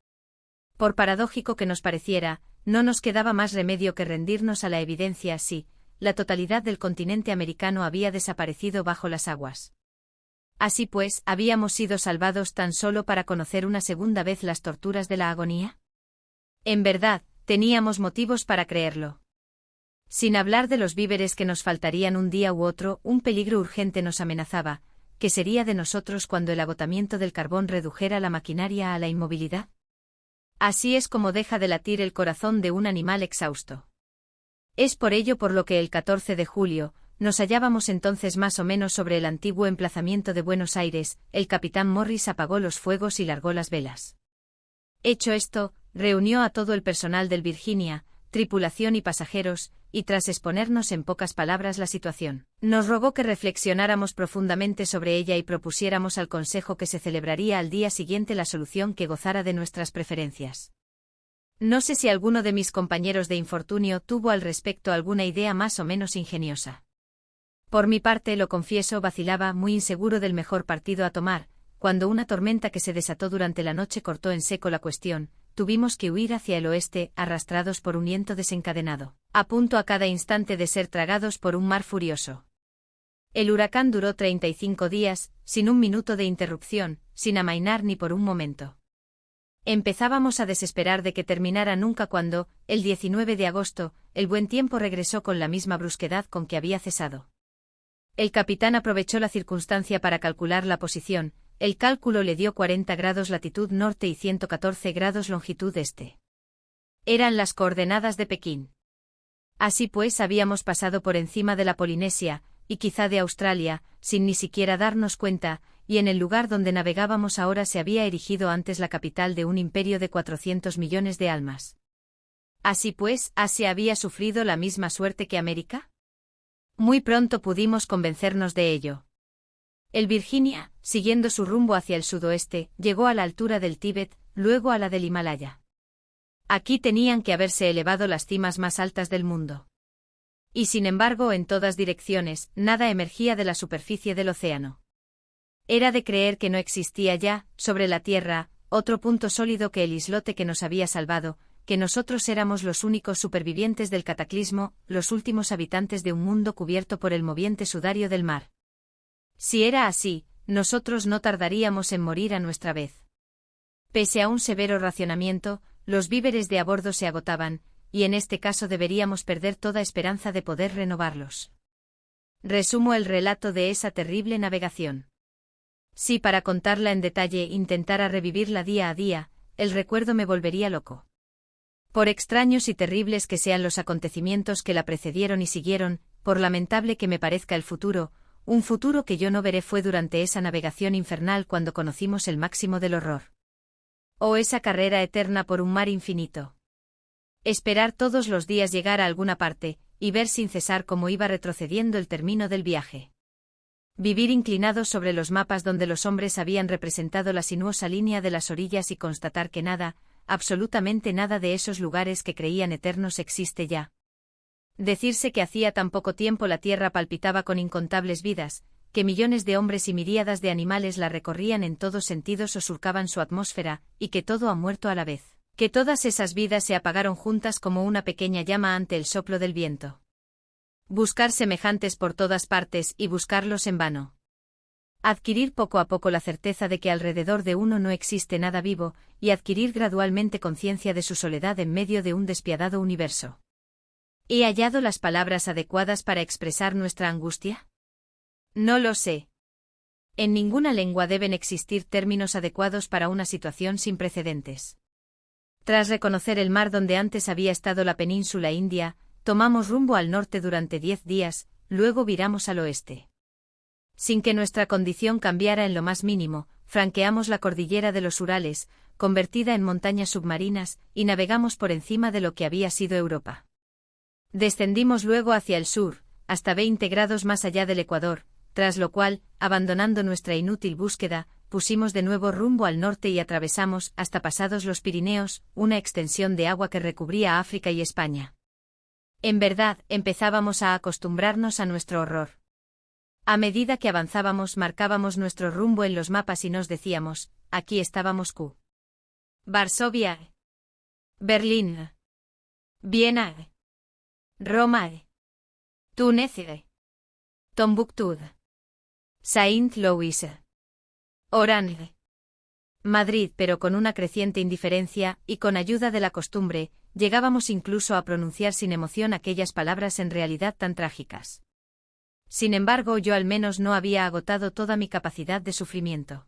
A: Por paradójico que nos pareciera, no nos quedaba más remedio que rendirnos a la evidencia así, la totalidad del continente americano había desaparecido bajo las aguas. Así pues, ¿habíamos sido salvados tan solo para conocer una segunda vez las torturas de la agonía? En verdad, teníamos motivos para creerlo. Sin hablar de los víveres que nos faltarían un día u otro, un peligro urgente nos amenazaba. ¿Qué sería de nosotros cuando el agotamiento del carbón redujera la maquinaria a la inmovilidad? Así es como deja de latir el corazón de un animal exhausto. Es por ello por lo que el 14 de julio, nos hallábamos entonces más o menos sobre el antiguo emplazamiento de Buenos Aires, el capitán Morris apagó los fuegos y largó las velas. Hecho esto, reunió a todo el personal del Virginia, tripulación y pasajeros, y tras exponernos en pocas palabras la situación, nos rogó que reflexionáramos profundamente sobre ella y propusiéramos al Consejo que se celebraría al día siguiente la solución que gozara de nuestras preferencias. No sé si alguno de mis compañeros de infortunio tuvo al respecto alguna idea más o menos ingeniosa. Por mi parte, lo confieso, vacilaba, muy inseguro del mejor partido a tomar, cuando una tormenta que se desató durante la noche cortó en seco la cuestión. Tuvimos que huir hacia el oeste, arrastrados por un viento desencadenado, a punto a cada instante de ser tragados por un mar furioso. El huracán duró 35 días, sin un minuto de interrupción, sin amainar ni por un momento. Empezábamos a desesperar de que terminara nunca cuando, el 19 de agosto, el buen tiempo regresó con la misma brusquedad con que había cesado. El capitán aprovechó la circunstancia para calcular la posición. El cálculo le dio 40 grados latitud norte y 114 grados longitud este. Eran las coordenadas de Pekín. Así pues, habíamos pasado por encima de la Polinesia, y quizá de Australia, sin ni siquiera darnos cuenta, y en el lugar donde navegábamos ahora se había erigido antes la capital de un imperio de 400 millones de almas. Así pues, ¿Asia había sufrido la misma suerte que América? Muy pronto pudimos convencernos de ello. El Virginia, siguiendo su rumbo hacia el sudoeste, llegó a la altura del Tíbet, luego a la del Himalaya. Aquí tenían que haberse elevado las cimas más altas del mundo. Y sin embargo, en todas direcciones, nada emergía de la superficie del océano. Era de creer que no existía ya, sobre la Tierra, otro punto sólido que el islote que nos había salvado, que nosotros éramos los únicos supervivientes del cataclismo, los últimos habitantes de un mundo cubierto por el moviente sudario del mar. Si era así, nosotros no tardaríamos en morir a nuestra vez. Pese a un severo racionamiento, los víveres de a bordo se agotaban, y en este caso deberíamos perder toda esperanza de poder renovarlos. Resumo el relato de esa terrible navegación. Si para contarla en detalle intentara revivirla día a día, el recuerdo me volvería loco. Por extraños y terribles que sean los acontecimientos que la precedieron y siguieron, por lamentable que me parezca el futuro, un futuro que yo no veré fue durante esa navegación infernal cuando conocimos el máximo del horror. O esa carrera eterna por un mar infinito. Esperar todos los días llegar a alguna parte, y ver sin cesar cómo iba retrocediendo el término del viaje. Vivir inclinados sobre los mapas donde los hombres habían representado la sinuosa línea de las orillas y constatar que nada, absolutamente nada de esos lugares que creían eternos existe ya. Decirse que hacía tan poco tiempo la tierra palpitaba con incontables vidas, que millones de hombres y miríadas de animales la recorrían en todos sentidos o surcaban su atmósfera, y que todo ha muerto a la vez. Que todas esas vidas se apagaron juntas como una pequeña llama ante el soplo del viento. Buscar semejantes por todas partes y buscarlos en vano. Adquirir poco a poco la certeza de que alrededor de uno no existe nada vivo, y adquirir gradualmente conciencia de su soledad en medio de un despiadado universo. ¿He hallado las palabras adecuadas para expresar nuestra angustia? No lo sé. En ninguna lengua deben existir términos adecuados para una situación sin precedentes. Tras reconocer el mar donde antes había estado la península india, tomamos rumbo al norte durante 10 días, luego viramos al oeste. Sin que nuestra condición cambiara en lo más mínimo, franqueamos la cordillera de los Urales, convertida en montañas submarinas, y navegamos por encima de lo que había sido Europa. Descendimos luego hacia el sur, hasta 20 grados más allá del Ecuador, tras lo cual, abandonando nuestra inútil búsqueda, pusimos de nuevo rumbo al norte y atravesamos, hasta pasados los Pirineos, una extensión de agua que recubría África y España. En verdad, empezábamos a acostumbrarnos a nuestro horror. A medida que avanzábamos marcábamos nuestro rumbo en los mapas y nos decíamos, aquí estaba Moscú. Varsovia. Berlín. Viena. Roma. Túnez. Tombuctú. Saint Louis. Orange. Madrid, pero con una creciente indiferencia, y con ayuda de la costumbre, llegábamos incluso a pronunciar sin emoción aquellas palabras en realidad tan trágicas. Sin embargo, yo al menos no había agotado toda mi capacidad de sufrimiento.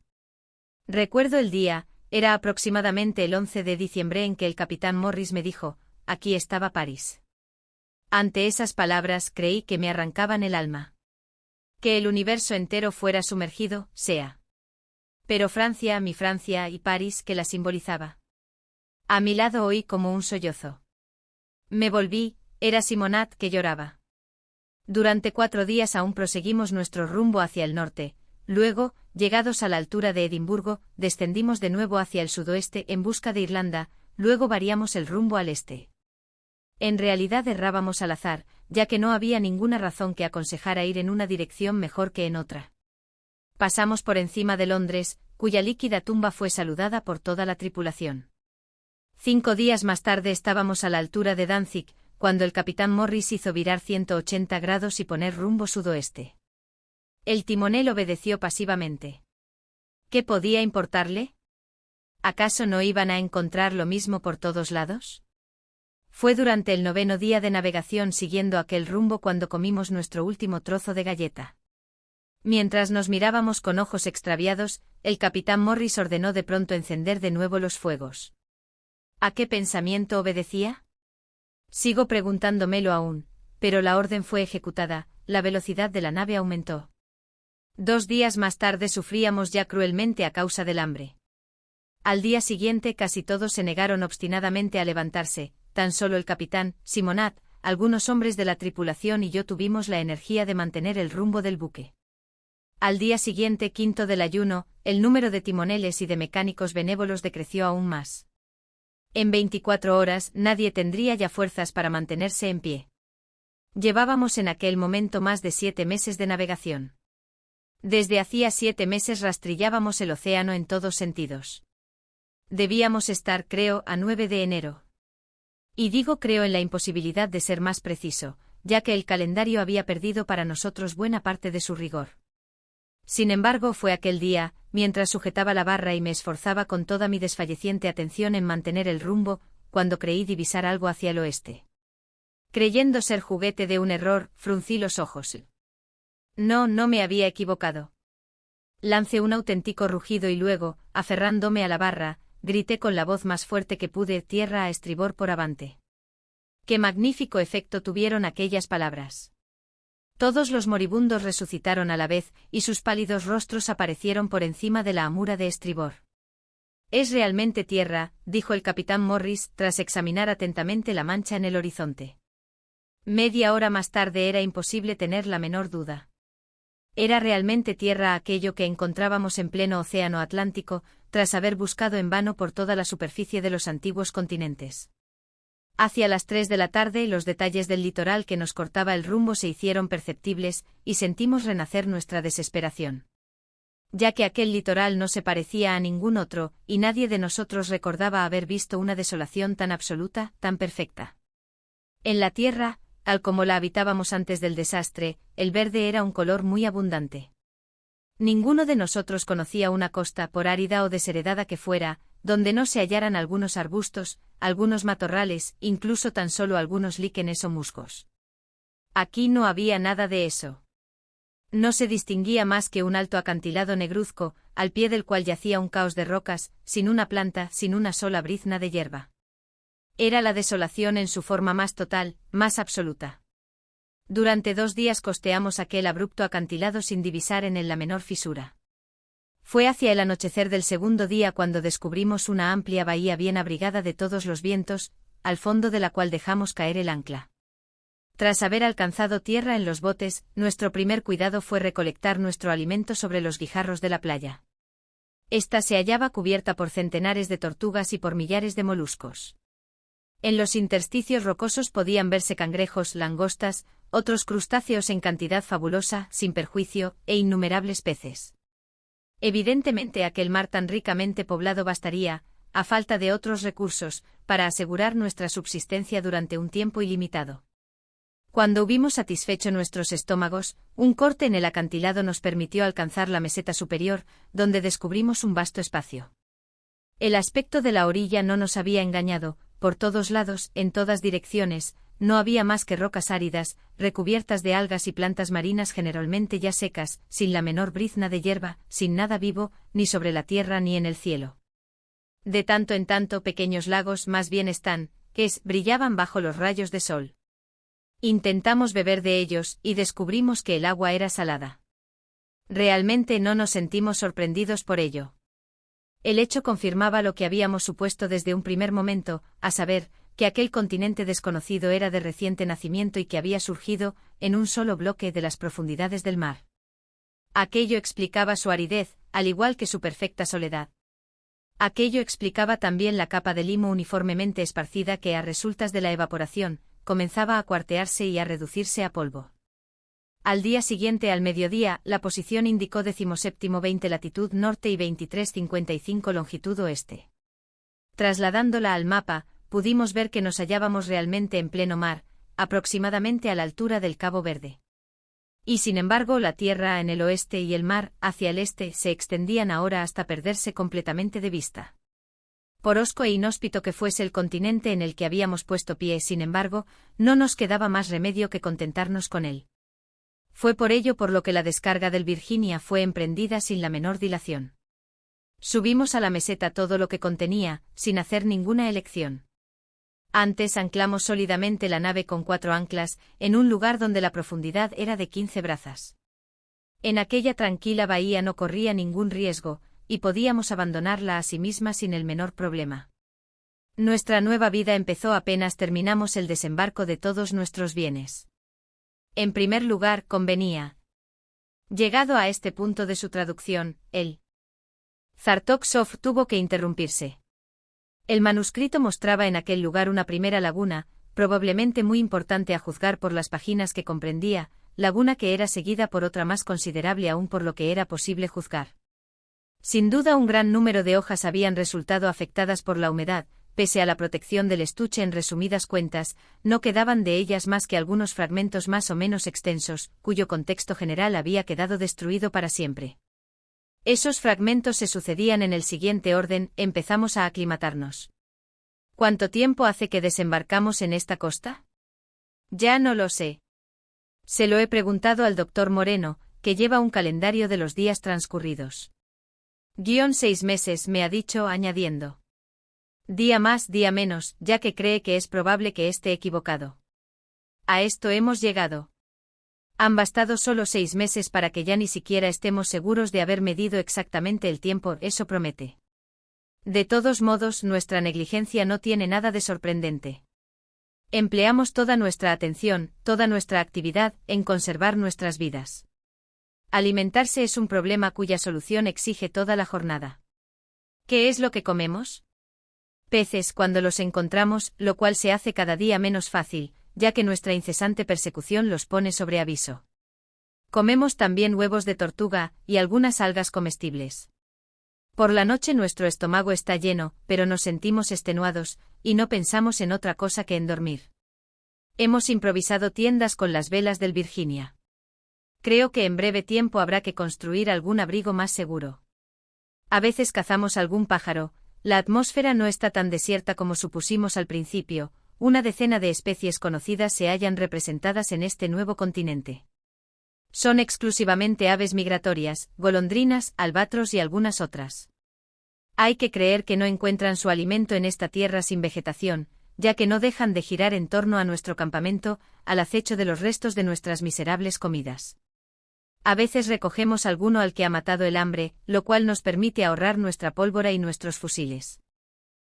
A: Recuerdo el día, era aproximadamente el 11 de diciembre en que el capitán Morris me dijo, aquí estaba París. Ante esas palabras creí que me arrancaban el alma. Que el universo entero fuera sumergido, sea. Pero Francia, mi Francia y París que la simbolizaba. A mi lado oí como un sollozo. Me volví, era Simonat que lloraba. Durante 4 días aún proseguimos nuestro rumbo hacia el norte, luego, llegados a la altura de Edimburgo, descendimos de nuevo hacia el sudoeste en busca de Irlanda, luego variamos el rumbo al este. En realidad errábamos al azar, ya que no había ninguna razón que aconsejara ir en una dirección mejor que en otra. Pasamos por encima de Londres, cuya líquida tumba fue saludada por toda la tripulación. 5 días más tarde estábamos a la altura de Danzig, cuando el capitán Morris hizo virar 180 grados y poner rumbo sudoeste. El timonel obedeció pasivamente. ¿Qué podía importarle? ¿Acaso no iban a encontrar lo mismo por todos lados? Fue durante el 9º día de navegación siguiendo aquel rumbo cuando comimos nuestro último trozo de galleta. Mientras nos mirábamos con ojos extraviados, el capitán Morris ordenó de pronto encender de nuevo los fuegos. ¿A qué pensamiento obedecía? Sigo preguntándomelo aún, pero la orden fue ejecutada, la velocidad de la nave aumentó. 2 días más tarde sufríamos ya cruelmente a causa del hambre. Al día siguiente casi todos se negaron obstinadamente a levantarse, tan solo el capitán, Simonat, algunos hombres de la tripulación y yo tuvimos la energía de mantener el rumbo del buque. Al día siguiente, 5º del ayuno, el número de timoneles y de mecánicos benévolos decreció aún más. En 24 horas nadie tendría ya fuerzas para mantenerse en pie. Llevábamos en aquel momento más de 7 meses de navegación. Desde hacía 7 meses rastrillábamos el océano en todos sentidos. Debíamos estar, creo, a 9 de enero. Y digo creo en la imposibilidad de ser más preciso, ya que el calendario había perdido para nosotros buena parte de su rigor. Sin embargo, fue aquel día, mientras sujetaba la barra y me esforzaba con toda mi desfalleciente atención en mantener el rumbo, cuando creí divisar algo hacia el oeste. Creyendo ser juguete de un error, fruncí los ojos. No me había equivocado. Lancé un auténtico rugido y luego, aferrándome a la barra, grité con la voz más fuerte que pude: tierra a estribor por avante. Qué magnífico efecto tuvieron aquellas palabras. Todos los moribundos resucitaron a la vez, y sus pálidos rostros aparecieron por encima de la amura de estribor. «Es realmente tierra», dijo el capitán Morris, tras examinar atentamente la mancha en el horizonte. Media hora más tarde era imposible tener la menor duda. Era realmente tierra aquello que encontrábamos en pleno océano Atlántico, tras haber buscado en vano por toda la superficie de los antiguos continentes. Hacia las 3 de la tarde los detalles del litoral que nos cortaba el rumbo se hicieron perceptibles, y sentimos renacer nuestra desesperación. Ya que aquel litoral no se parecía a ningún otro, y nadie de nosotros recordaba haber visto una desolación tan absoluta, tan perfecta. En la tierra, al como la habitábamos antes del desastre, el verde era un color muy abundante. Ninguno de nosotros conocía una costa, por árida o desheredada que fuera, donde no se hallaran algunos arbustos, algunos matorrales, incluso tan solo algunos líquenes o musgos. Aquí no había nada de eso. No se distinguía más que un alto acantilado negruzco, al pie del cual yacía un caos de rocas, sin una planta, sin una sola brizna de hierba. Era la desolación en su forma más total, más absoluta. Durante 2 días costeamos aquel abrupto acantilado sin divisar en él la menor fisura. Fue hacia el anochecer del segundo día cuando descubrimos una amplia bahía bien abrigada de todos los vientos, al fondo de la cual dejamos caer el ancla. Tras haber alcanzado tierra en los botes, nuestro primer cuidado fue recolectar nuestro alimento sobre los guijarros de la playa. Esta se hallaba cubierta por centenares de tortugas y por millares de moluscos. En los intersticios rocosos podían verse cangrejos, langostas, otros crustáceos en cantidad fabulosa, sin perjuicio, e innumerables peces. Evidentemente aquel mar tan ricamente poblado bastaría, a falta de otros recursos, para asegurar nuestra subsistencia durante un tiempo ilimitado. Cuando hubimos satisfecho nuestros estómagos, un corte en el acantilado nos permitió alcanzar la meseta superior, donde descubrimos un vasto espacio. El aspecto de la orilla no nos había engañado. Por todos lados, en todas direcciones, no había más que rocas áridas, recubiertas de algas y plantas marinas generalmente ya secas, sin la menor brizna de hierba, sin nada vivo, ni sobre la tierra ni en el cielo. De tanto en tanto pequeños lagos, más bien brillaban bajo los rayos de sol. Intentamos beber de ellos, y descubrimos que el agua era salada. Realmente no nos sentimos sorprendidos por ello. El hecho confirmaba lo que habíamos supuesto desde un primer momento, a saber, que aquel continente desconocido era de reciente nacimiento y que había surgido, en un solo bloque de las profundidades del mar. Aquello explicaba su aridez, al igual que su perfecta soledad. Aquello explicaba también la capa de limo uniformemente esparcida que, a resultas de la evaporación, comenzaba a cuartearse y a reducirse a polvo. Al día siguiente al mediodía, la posición indicó 17:20 latitud norte y 23:55 longitud oeste. Trasladándola al mapa, pudimos ver que nos hallábamos realmente en pleno mar, aproximadamente a la altura del Cabo Verde. Y sin embargo la tierra en el oeste y el mar, hacia el este, se extendían ahora hasta perderse completamente de vista. Por hosco e inhóspito que fuese el continente en el que habíamos puesto pie, sin embargo, no nos quedaba más remedio que contentarnos con él. Fue por ello por lo que la descarga del Virginia fue emprendida sin la menor dilación. Subimos a la meseta todo lo que contenía, sin hacer ninguna elección. Antes anclamos sólidamente la nave con 4 anclas, en un lugar donde la profundidad era de 15 brazas. En aquella tranquila bahía no corría ningún riesgo, y podíamos abandonarla a sí misma sin el menor problema. Nuestra nueva vida empezó apenas terminamos el desembarco de todos nuestros bienes. En primer lugar, convenía. Llegado a este punto de su traducción, el Zartok Sof tuvo que interrumpirse. El manuscrito mostraba en aquel lugar una primera laguna, probablemente muy importante a juzgar por las páginas que comprendía, laguna que era seguida por otra más considerable aún por lo que era posible juzgar. Sin duda un gran número de hojas habían resultado afectadas por la humedad, pese a la protección del estuche en resumidas cuentas, no quedaban de ellas más que algunos fragmentos más o menos extensos, cuyo contexto general había quedado destruido para siempre. Esos fragmentos se sucedían en el siguiente orden: empezamos a aclimatarnos. ¿Cuánto tiempo hace que desembarcamos en esta costa? Ya no lo sé. Se lo he preguntado al doctor Moreno, que lleva un calendario de los días transcurridos. 6 meses, me ha dicho, añadiendo. Día más, día menos, ya que cree que es probable que esté equivocado. A esto hemos llegado. Han bastado solo 6 meses para que ya ni siquiera estemos seguros de haber medido exactamente el tiempo, eso promete. De todos modos, nuestra negligencia no tiene nada de sorprendente. Empleamos toda nuestra atención, toda nuestra actividad, en conservar nuestras vidas. Alimentarse es un problema cuya solución exige toda la jornada. ¿Qué es lo que comemos? Peces cuando los encontramos, lo cual se hace cada día menos fácil, ya que nuestra incesante persecución los pone sobre aviso. Comemos también huevos de tortuga, y algunas algas comestibles. Por la noche nuestro estómago está lleno, pero nos sentimos extenuados, y no pensamos en otra cosa que en dormir. Hemos improvisado tiendas con las velas del Virginia. Creo que en breve tiempo habrá que construir algún abrigo más seguro. A veces cazamos algún pájaro. La atmósfera no está tan desierta como supusimos al principio. Una decena de especies conocidas se hallan representadas en este nuevo continente. Son exclusivamente aves migratorias, golondrinas, albatros y algunas otras. Hay que creer que no encuentran su alimento en esta tierra sin vegetación, ya que no dejan de girar en torno a nuestro campamento, al acecho de los restos de nuestras miserables comidas. A veces recogemos alguno al que ha matado el hambre, lo cual nos permite ahorrar nuestra pólvora y nuestros fusiles.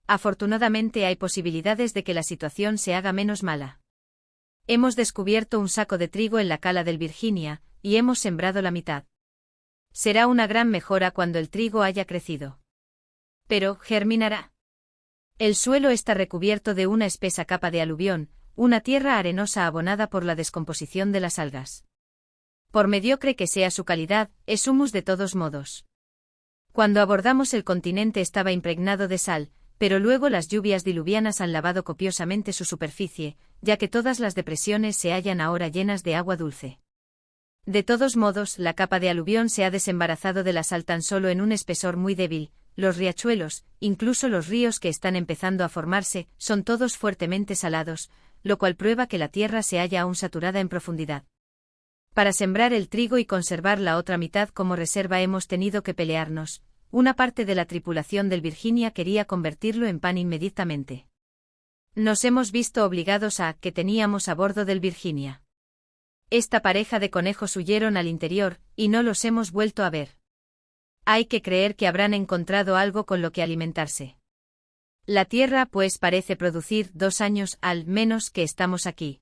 A: Afortunadamente hay posibilidades de que la situación se haga menos mala. Hemos descubierto un saco de trigo en la cala del Virginia, y hemos sembrado la mitad. Será una gran mejora cuando el trigo haya crecido. Pero, ¿germinará? El suelo está recubierto de una espesa capa de aluvión, una tierra arenosa abonada por la descomposición de las algas. Por mediocre que sea su calidad, es humus de todos modos. Cuando abordamos el continente estaba impregnado de sal, pero luego las lluvias diluvianas han lavado copiosamente su superficie, ya que todas las depresiones se hallan ahora llenas de agua dulce. De todos modos, la capa de aluvión se ha desembarazado de la sal tan solo en un espesor muy débil. Los riachuelos, incluso los ríos que están empezando a formarse, son todos fuertemente salados, lo cual prueba que la tierra se halla aún saturada en profundidad. Para sembrar el trigo y conservar la otra mitad como reserva hemos tenido que pelearnos. Una parte de la tripulación del Virginia quería convertirlo en pan inmediatamente. Nos hemos visto obligados a que teníamos a bordo del Virginia. Esta pareja de conejos huyeron al interior, y no los hemos vuelto a ver. Hay que creer que habrán encontrado algo con lo que alimentarse. La tierra, pues, parece producir 2 años al menos que estamos aquí.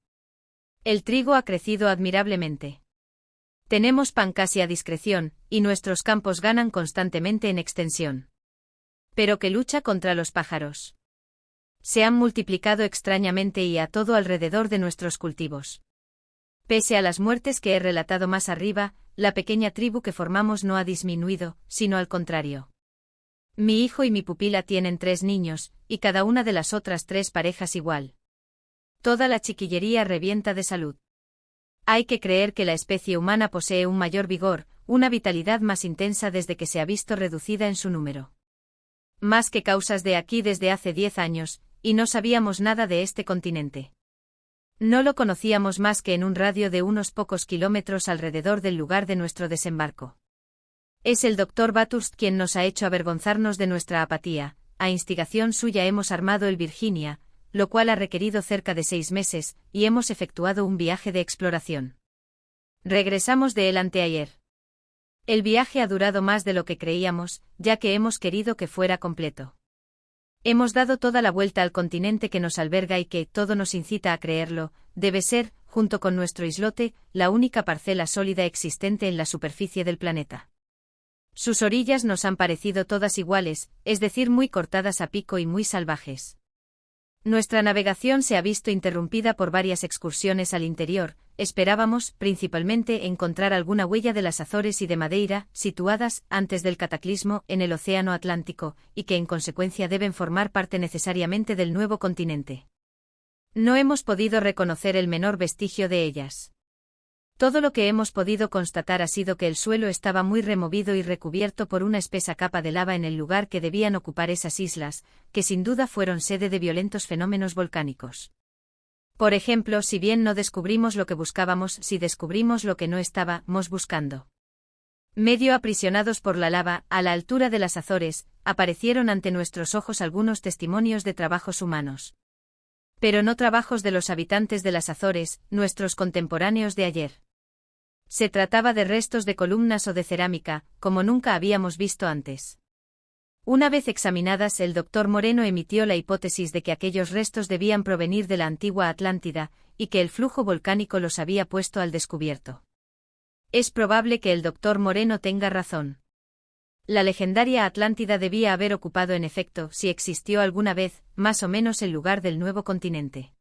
A: El trigo ha crecido admirablemente. Tenemos pan casi a discreción, y nuestros campos ganan constantemente en extensión. Pero que lucha contra los pájaros. Se han multiplicado extrañamente y a todo alrededor de nuestros cultivos. Pese a las muertes que he relatado más arriba, la pequeña tribu que formamos no ha disminuido, sino al contrario. Mi hijo y mi pupila tienen 3 niños, y cada una de las otras 3 parejas igual. Toda la chiquillería revienta de salud. Hay que creer que la especie humana posee un mayor vigor, una vitalidad más intensa desde que se ha visto reducida en su número. Más que causas de aquí desde hace 10 años, y no sabíamos nada de este continente. No lo conocíamos más que en un radio de unos pocos kilómetros alrededor del lugar de nuestro desembarco. Es el Dr. Bathurst quien nos ha hecho avergonzarnos de nuestra apatía. A instigación suya hemos armado el Virginia, lo cual ha requerido cerca de 6 meses, y hemos efectuado un viaje de exploración. Regresamos de él anteayer. El viaje ha durado más de lo que creíamos, ya que hemos querido que fuera completo. Hemos dado toda la vuelta al continente que nos alberga y que, todo nos incita a creerlo, debe ser, junto con nuestro islote, la única parcela sólida existente en la superficie del planeta. Sus orillas nos han parecido todas iguales, es decir, muy cortadas a pico y muy salvajes. Nuestra navegación se ha visto interrumpida por varias excursiones al interior, esperábamos, principalmente, encontrar alguna huella de las Azores y de Madeira, situadas, antes del cataclismo, en el Océano Atlántico, y que en consecuencia deben formar parte necesariamente del nuevo continente. No hemos podido reconocer el menor vestigio de ellas. Todo lo que hemos podido constatar ha sido que el suelo estaba muy removido y recubierto por una espesa capa de lava en el lugar que debían ocupar esas islas, que sin duda fueron sede de violentos fenómenos volcánicos. Por ejemplo, si bien no descubrimos lo que buscábamos, sí descubrimos lo que no estábamos buscando. Medio aprisionados por la lava, a la altura de las Azores, aparecieron ante nuestros ojos algunos testimonios de trabajos humanos. Pero no trabajos de los habitantes de las Azores, nuestros contemporáneos de ayer. Se trataba de restos de columnas o de cerámica, como nunca habíamos visto antes. Una vez examinadas, el doctor Moreno emitió la hipótesis de que aquellos restos debían provenir de la antigua Atlántida, y que el flujo volcánico los había puesto al descubierto. Es probable que el doctor Moreno tenga razón. La legendaria Atlántida debía haber ocupado en efecto, si existió alguna vez, más o menos el lugar del nuevo continente.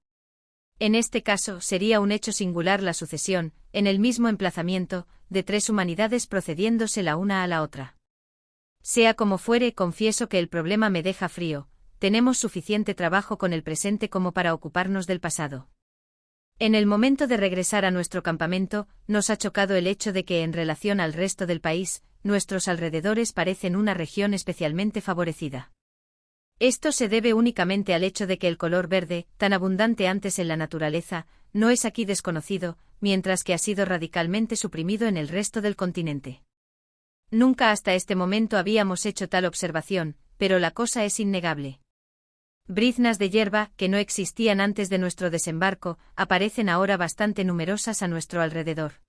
A: En este caso, sería un hecho singular la sucesión, en el mismo emplazamiento, de tres humanidades procediéndose la una a la otra. Sea como fuere, confieso que el problema me deja frío, tenemos suficiente trabajo con el presente como para ocuparnos del pasado. En el momento de regresar a nuestro campamento, nos ha chocado el hecho de que en relación al resto del país, nuestros alrededores parecen una región especialmente favorecida. Esto se debe únicamente al hecho de que el color verde, tan abundante antes en la naturaleza, no es aquí desconocido, mientras que ha sido radicalmente suprimido en el resto del continente. Nunca hasta este momento habíamos hecho tal observación, pero la cosa es innegable. Briznas de hierba, que no existían antes de nuestro desembarco, aparecen ahora bastante numerosas a nuestro alrededor.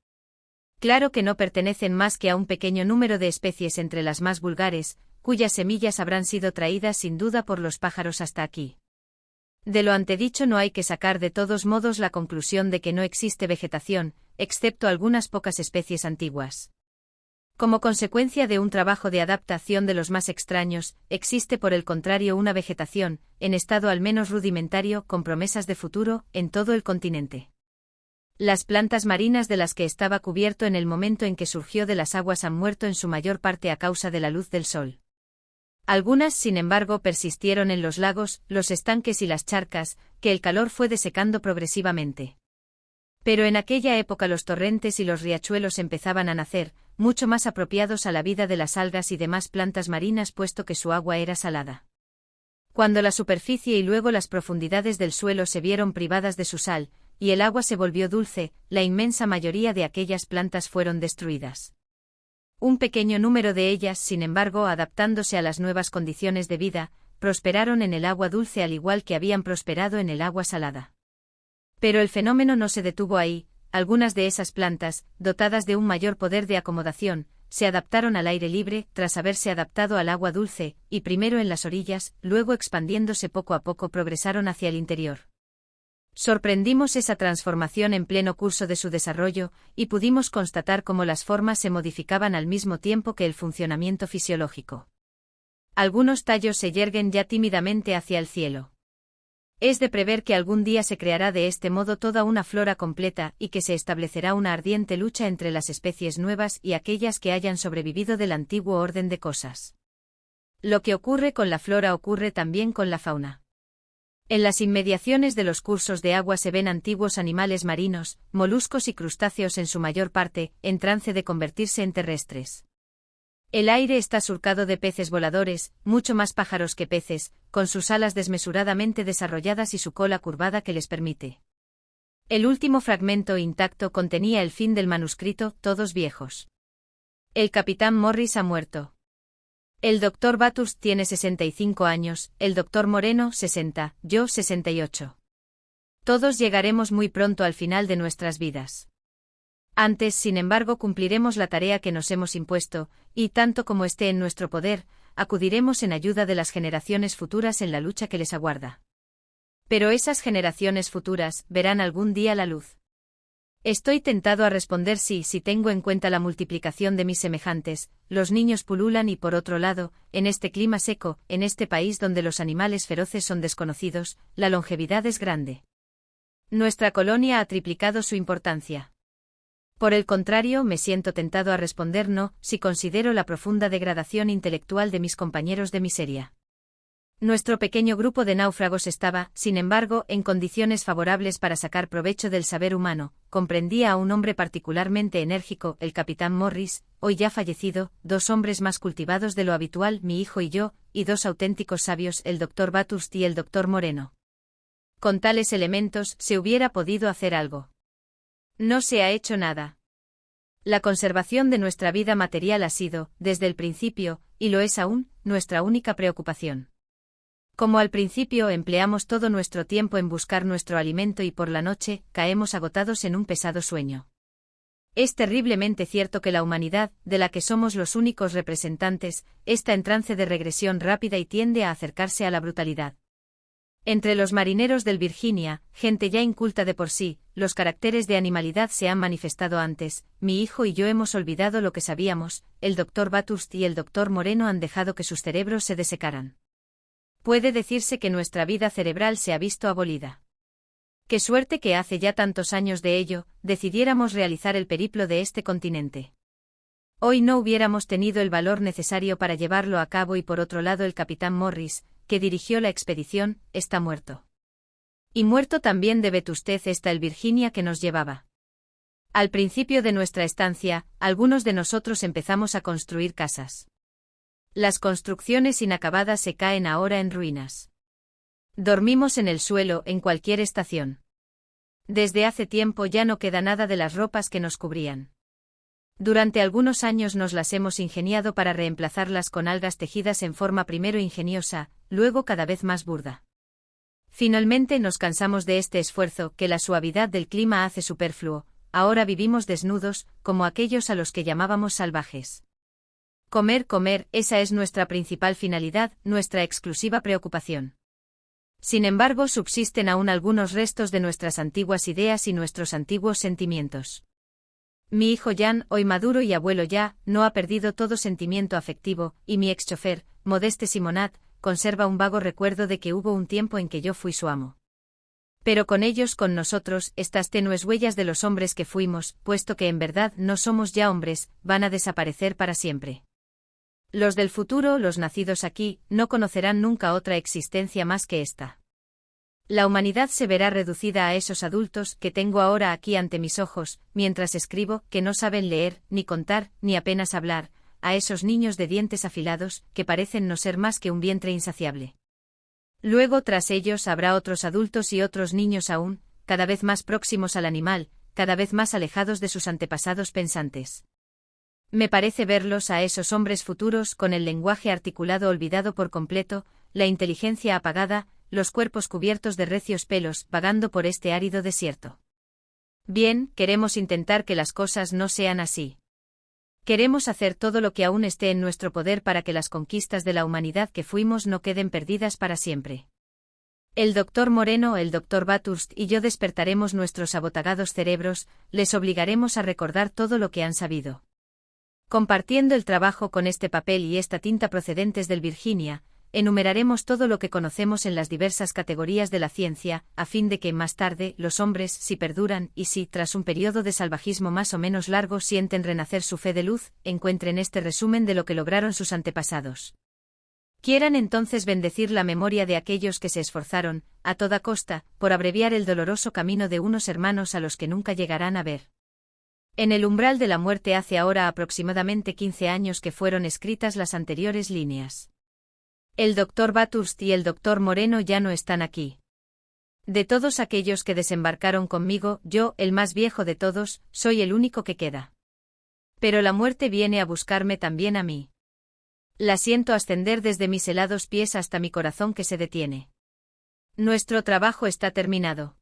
A: Claro que no pertenecen más que a un pequeño número de especies entre las más vulgares, cuyas semillas habrán sido traídas sin duda por los pájaros hasta aquí. De lo antedicho no hay que sacar de todos modos la conclusión de que no existe vegetación, excepto algunas pocas especies antiguas. Como consecuencia de un trabajo de adaptación de los más extraños, existe por el contrario una vegetación, en estado al menos rudimentario, con promesas de futuro, en todo el continente. Las plantas marinas de las que estaba cubierto en el momento en que surgió de las aguas han muerto en su mayor parte a causa de la luz del sol. Algunas, sin embargo, persistieron en los lagos, los estanques y las charcas, que el calor fue desecando progresivamente. Pero en aquella época los torrentes y los riachuelos empezaban a nacer, mucho más apropiados a la vida de las algas y demás plantas marinas puesto que su agua era salada. Cuando la superficie y luego las profundidades del suelo se vieron privadas de su sal, y el agua se volvió dulce, la inmensa mayoría de aquellas plantas fueron destruidas. Un pequeño número de ellas, sin embargo, adaptándose a las nuevas condiciones de vida, prosperaron en el agua dulce al igual que habían prosperado en el agua salada. Pero el fenómeno no se detuvo ahí, algunas de esas plantas, dotadas de un mayor poder de acomodación, se adaptaron al aire libre, tras haberse adaptado al agua dulce, y primero en las orillas, luego expandiéndose poco a poco progresaron hacia el interior. Sorprendimos esa transformación en pleno curso de su desarrollo, y pudimos constatar cómo las formas se modificaban al mismo tiempo que el funcionamiento fisiológico. Algunos tallos se yerguen ya tímidamente hacia el cielo. Es de prever que algún día se creará de este modo toda una flora completa y que se establecerá una ardiente lucha entre las especies nuevas y aquellas que hayan sobrevivido del antiguo orden de cosas. Lo que ocurre con la flora ocurre también con la fauna. En las inmediaciones de los cursos de agua se ven antiguos animales marinos, moluscos y crustáceos en su mayor parte, en trance de convertirse en terrestres. El aire está surcado de peces voladores, mucho más pájaros que peces, con sus alas desmesuradamente desarrolladas y su cola curvada que les permite. El último fragmento intacto contenía el fin del manuscrito, todos viejos. El capitán Morris ha muerto. El doctor Bathurst tiene 65 años, el doctor Moreno 60, yo 68. Todos llegaremos muy pronto al final de nuestras vidas. Antes, sin embargo, cumpliremos la tarea que nos hemos impuesto, y tanto como esté en nuestro poder, acudiremos en ayuda de las generaciones futuras en la lucha que les aguarda. Pero esas generaciones futuras verán algún día la luz. Estoy tentado a responder sí, si tengo en cuenta la multiplicación de mis semejantes, los niños pululan y por otro lado, en este clima seco, en este país donde los animales feroces son desconocidos, la longevidad es grande. Nuestra colonia ha triplicado su importancia. Por el contrario, me siento tentado a responder no, si considero la profunda degradación intelectual de mis compañeros de miseria. Nuestro pequeño grupo de náufragos estaba, sin embargo, en condiciones favorables para sacar provecho del saber humano. Comprendía a un hombre particularmente enérgico, el capitán Morris, hoy ya fallecido, dos hombres más cultivados de lo habitual, mi hijo y yo, y dos auténticos sabios, el doctor Bathurst y el doctor Moreno. Con tales elementos, se hubiera podido hacer algo. No se ha hecho nada. La conservación de nuestra vida material ha sido, desde el principio, y lo es aún, nuestra única preocupación. Como al principio empleamos todo nuestro tiempo en buscar nuestro alimento y por la noche, caemos agotados en un pesado sueño. Es terriblemente cierto que la humanidad, de la que somos los únicos representantes, está en trance de regresión rápida y tiende a acercarse a la brutalidad. Entre los marineros del Virginia, gente ya inculta de por sí, los caracteres de animalidad se han manifestado antes, mi hijo y yo hemos olvidado lo que sabíamos, el doctor Bathurst y el doctor Moreno han dejado que sus cerebros se desecaran. Puede decirse que nuestra vida cerebral se ha visto abolida. Qué suerte que hace ya tantos años de ello, decidiéramos realizar el periplo de este continente. Hoy no hubiéramos tenido el valor necesario para llevarlo a cabo y por otro lado el capitán Morris, que dirigió la expedición, está muerto. Y muerto también de vetustez está el Virginia que nos llevaba. Al principio de nuestra estancia, algunos de nosotros empezamos a construir casas. Las construcciones inacabadas se caen ahora en ruinas. Dormimos en el suelo en cualquier estación. Desde hace tiempo ya no queda nada de las ropas que nos cubrían. Durante algunos años nos las hemos ingeniado para reemplazarlas con algas tejidas en forma primero ingeniosa, luego cada vez más burda. Finalmente nos cansamos de este esfuerzo que la suavidad del clima hace superfluo, ahora vivimos desnudos, como aquellos a los que llamábamos salvajes. Comer, esa es nuestra principal finalidad, nuestra exclusiva preocupación. Sin embargo, subsisten aún algunos restos de nuestras antiguas ideas y nuestros antiguos sentimientos. Mi hijo Jan, hoy maduro y abuelo ya, no ha perdido todo sentimiento afectivo, y mi ex-chofer, Modeste Simonat, conserva un vago recuerdo de que hubo un tiempo en que yo fui su amo. Pero con ellos, con nosotros, estas tenues huellas de los hombres que fuimos, puesto que en verdad no somos ya hombres, van a desaparecer para siempre. Los del futuro, los nacidos aquí, no conocerán nunca otra existencia más que esta. La humanidad se verá reducida a esos adultos que tengo ahora aquí ante mis ojos, mientras escribo, que no saben leer, ni contar, ni apenas hablar, a esos niños de dientes afilados, que parecen no ser más que un vientre insaciable. Luego tras ellos habrá otros adultos y otros niños aún, cada vez más próximos al animal, cada vez más alejados de sus antepasados pensantes. Me parece verlos a esos hombres futuros con el lenguaje articulado olvidado por completo, la inteligencia apagada, los cuerpos cubiertos de recios pelos, vagando por este árido desierto. Bien, queremos intentar que las cosas no sean así. Queremos hacer todo lo que aún esté en nuestro poder para que las conquistas de la humanidad que fuimos no queden perdidas para siempre. El doctor Moreno, el doctor Bathurst y yo despertaremos nuestros abotagados cerebros, les obligaremos a recordar todo lo que han sabido. Compartiendo el trabajo con este papel y esta tinta procedentes del Virginia, enumeraremos todo lo que conocemos en las diversas categorías de la ciencia, a fin de que más tarde los hombres, si perduran y si, tras un periodo de salvajismo más o menos largo, sienten renacer su fe de luz, encuentren este resumen de lo que lograron sus antepasados. Quieran entonces bendecir la memoria de aquellos que se esforzaron, a toda costa, por abreviar el doloroso camino de unos hermanos a los que nunca llegarán a ver. En el umbral de la muerte hace ahora aproximadamente 15 años que fueron escritas las anteriores líneas. El doctor Bathurst y el doctor Moreno ya no están aquí. De todos aquellos que desembarcaron conmigo, yo, el más viejo de todos, soy el único que queda. Pero la muerte viene a buscarme también a mí. La siento ascender desde mis helados pies hasta mi corazón que se detiene. Nuestro trabajo está terminado.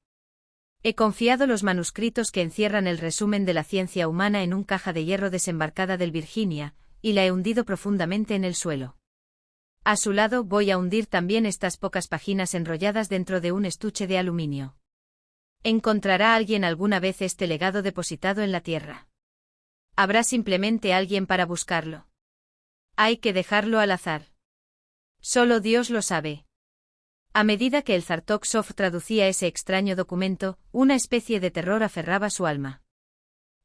A: He confiado los manuscritos que encierran el resumen de la ciencia humana en un caja de hierro desembarcada del Virginia, y la he hundido profundamente en el suelo. A su lado voy a hundir también estas pocas páginas enrolladas dentro de un estuche de aluminio. ¿Encontrará alguien alguna vez este legado depositado en la tierra? ¿Habrá simplemente alguien para buscarlo? Hay que dejarlo al azar. Solo Dios lo sabe. A medida que el Zartok Sof traducía ese extraño documento, una especie de terror aferraba su alma.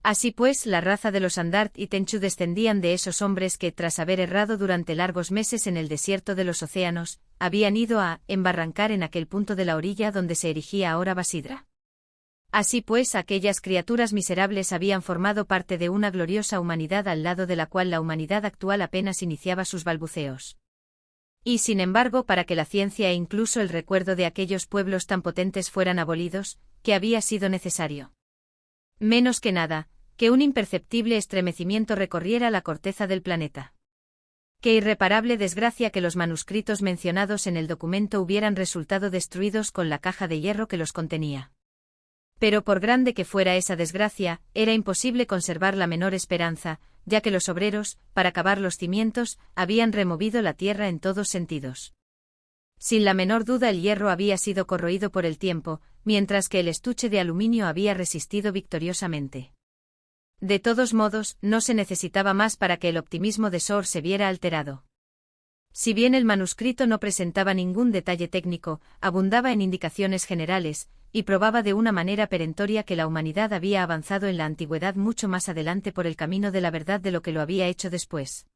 A: Así pues, la raza de los Andart y Tenchu descendían de esos hombres que, tras haber errado durante largos meses en el desierto de los océanos, habían ido a embarrancar en aquel punto de la orilla donde se erigía ahora Basidra. Así pues, aquellas criaturas miserables habían formado parte de una gloriosa humanidad al lado de la cual la humanidad actual apenas iniciaba sus balbuceos. Y sin embargo, para que la ciencia e incluso el recuerdo de aquellos pueblos tan potentes fueran abolidos, ¿qué había sido necesario? Menos que nada, que un imperceptible estremecimiento recorriera la corteza del planeta. Qué irreparable desgracia que los manuscritos mencionados en el documento hubieran resultado destruidos con la caja de hierro que los contenía. Pero por grande que fuera esa desgracia, era imposible conservar la menor esperanza, ya que los obreros, para cavar los cimientos, habían removido la tierra en todos sentidos. Sin la menor duda el hierro había sido corroído por el tiempo, mientras que el estuche de aluminio había resistido victoriosamente. De todos modos, no se necesitaba más para que el optimismo de Sor se viera alterado. Si bien el manuscrito no presentaba ningún detalle técnico, abundaba en indicaciones generales, y probaba de una manera perentoria que la humanidad había avanzado en la antigüedad mucho más adelante por el camino de la verdad de lo que lo había hecho después.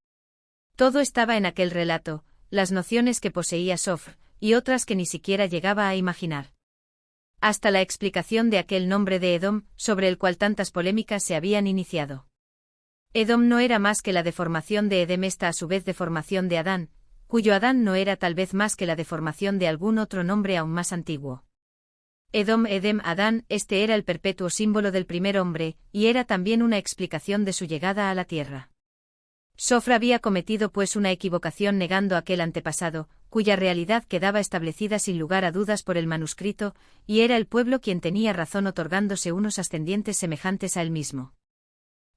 A: Todo estaba en aquel relato, las nociones que poseía Sofr, y otras que ni siquiera llegaba a imaginar. Hasta la explicación de aquel nombre de Edom, sobre el cual tantas polémicas se habían iniciado. Edom no era más que la deformación de Edem, esta a su vez deformación de Adán, cuyo Adán no era tal vez más que la deformación de algún otro nombre aún más antiguo. Edom, Edem, Adán, este era el perpetuo símbolo del primer hombre, y era también una explicación de su llegada a la tierra. Sofra había cometido pues una equivocación negando aquel antepasado, cuya realidad quedaba establecida sin lugar a dudas por el manuscrito, y era el pueblo quien tenía razón otorgándose unos ascendientes semejantes a él mismo.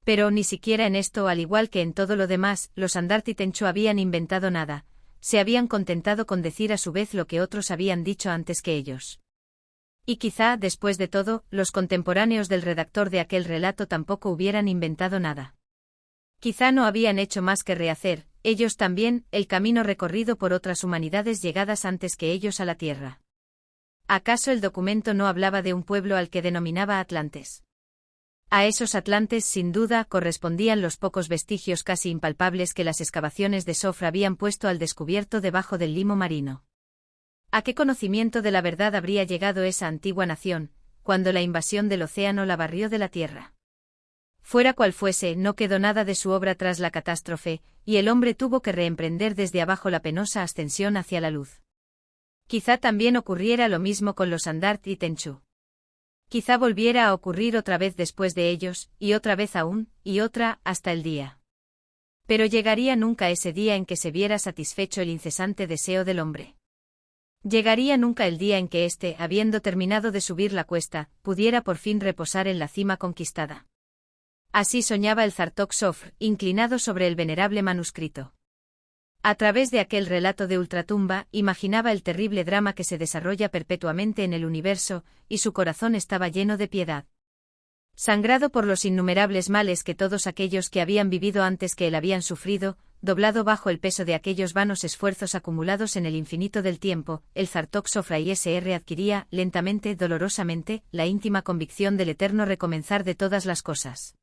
A: Pero ni siquiera en esto, al igual que en todo lo demás, los Andart y Tenchu habían inventado nada, se habían contentado con decir a su vez lo que otros habían dicho antes que ellos. Y quizá, después de todo, los contemporáneos del redactor de aquel relato tampoco hubieran inventado nada. Quizá no habían hecho más que rehacer, ellos también, el camino recorrido por otras humanidades llegadas antes que ellos a la Tierra. ¿Acaso el documento no hablaba de un pueblo al que denominaba Atlantes? A esos Atlantes sin duda correspondían los pocos vestigios casi impalpables que las excavaciones de Sofra habían puesto al descubierto debajo del limo marino. ¿A qué conocimiento de la verdad habría llegado esa antigua nación, cuando la invasión del océano la barrió de la tierra? Fuera cual fuese, no quedó nada de su obra tras la catástrofe, y el hombre tuvo que reemprender desde abajo la penosa ascensión hacia la luz. Quizá también ocurriera lo mismo con los Andart y Tenchu. Quizá volviera a ocurrir otra vez después de ellos, y otra vez aún, y otra, hasta el día. Pero llegaría nunca ese día en que se viera satisfecho el incesante deseo del hombre. Llegaría nunca el día en que éste, habiendo terminado de subir la cuesta, pudiera por fin reposar en la cima conquistada. Así soñaba el Zartok Sofr, inclinado sobre el venerable manuscrito. A través de aquel relato de ultratumba, imaginaba el terrible drama que se desarrolla perpetuamente en el universo, y su corazón estaba lleno de piedad. Sangrado por los innumerables males que todos aquellos que habían vivido antes que él habían sufrido, doblado bajo el peso de aquellos vanos esfuerzos acumulados en el infinito del tiempo, el Zartok Sofra ISR adquiría, lentamente, dolorosamente, la íntima convicción del eterno recomenzar de todas las cosas.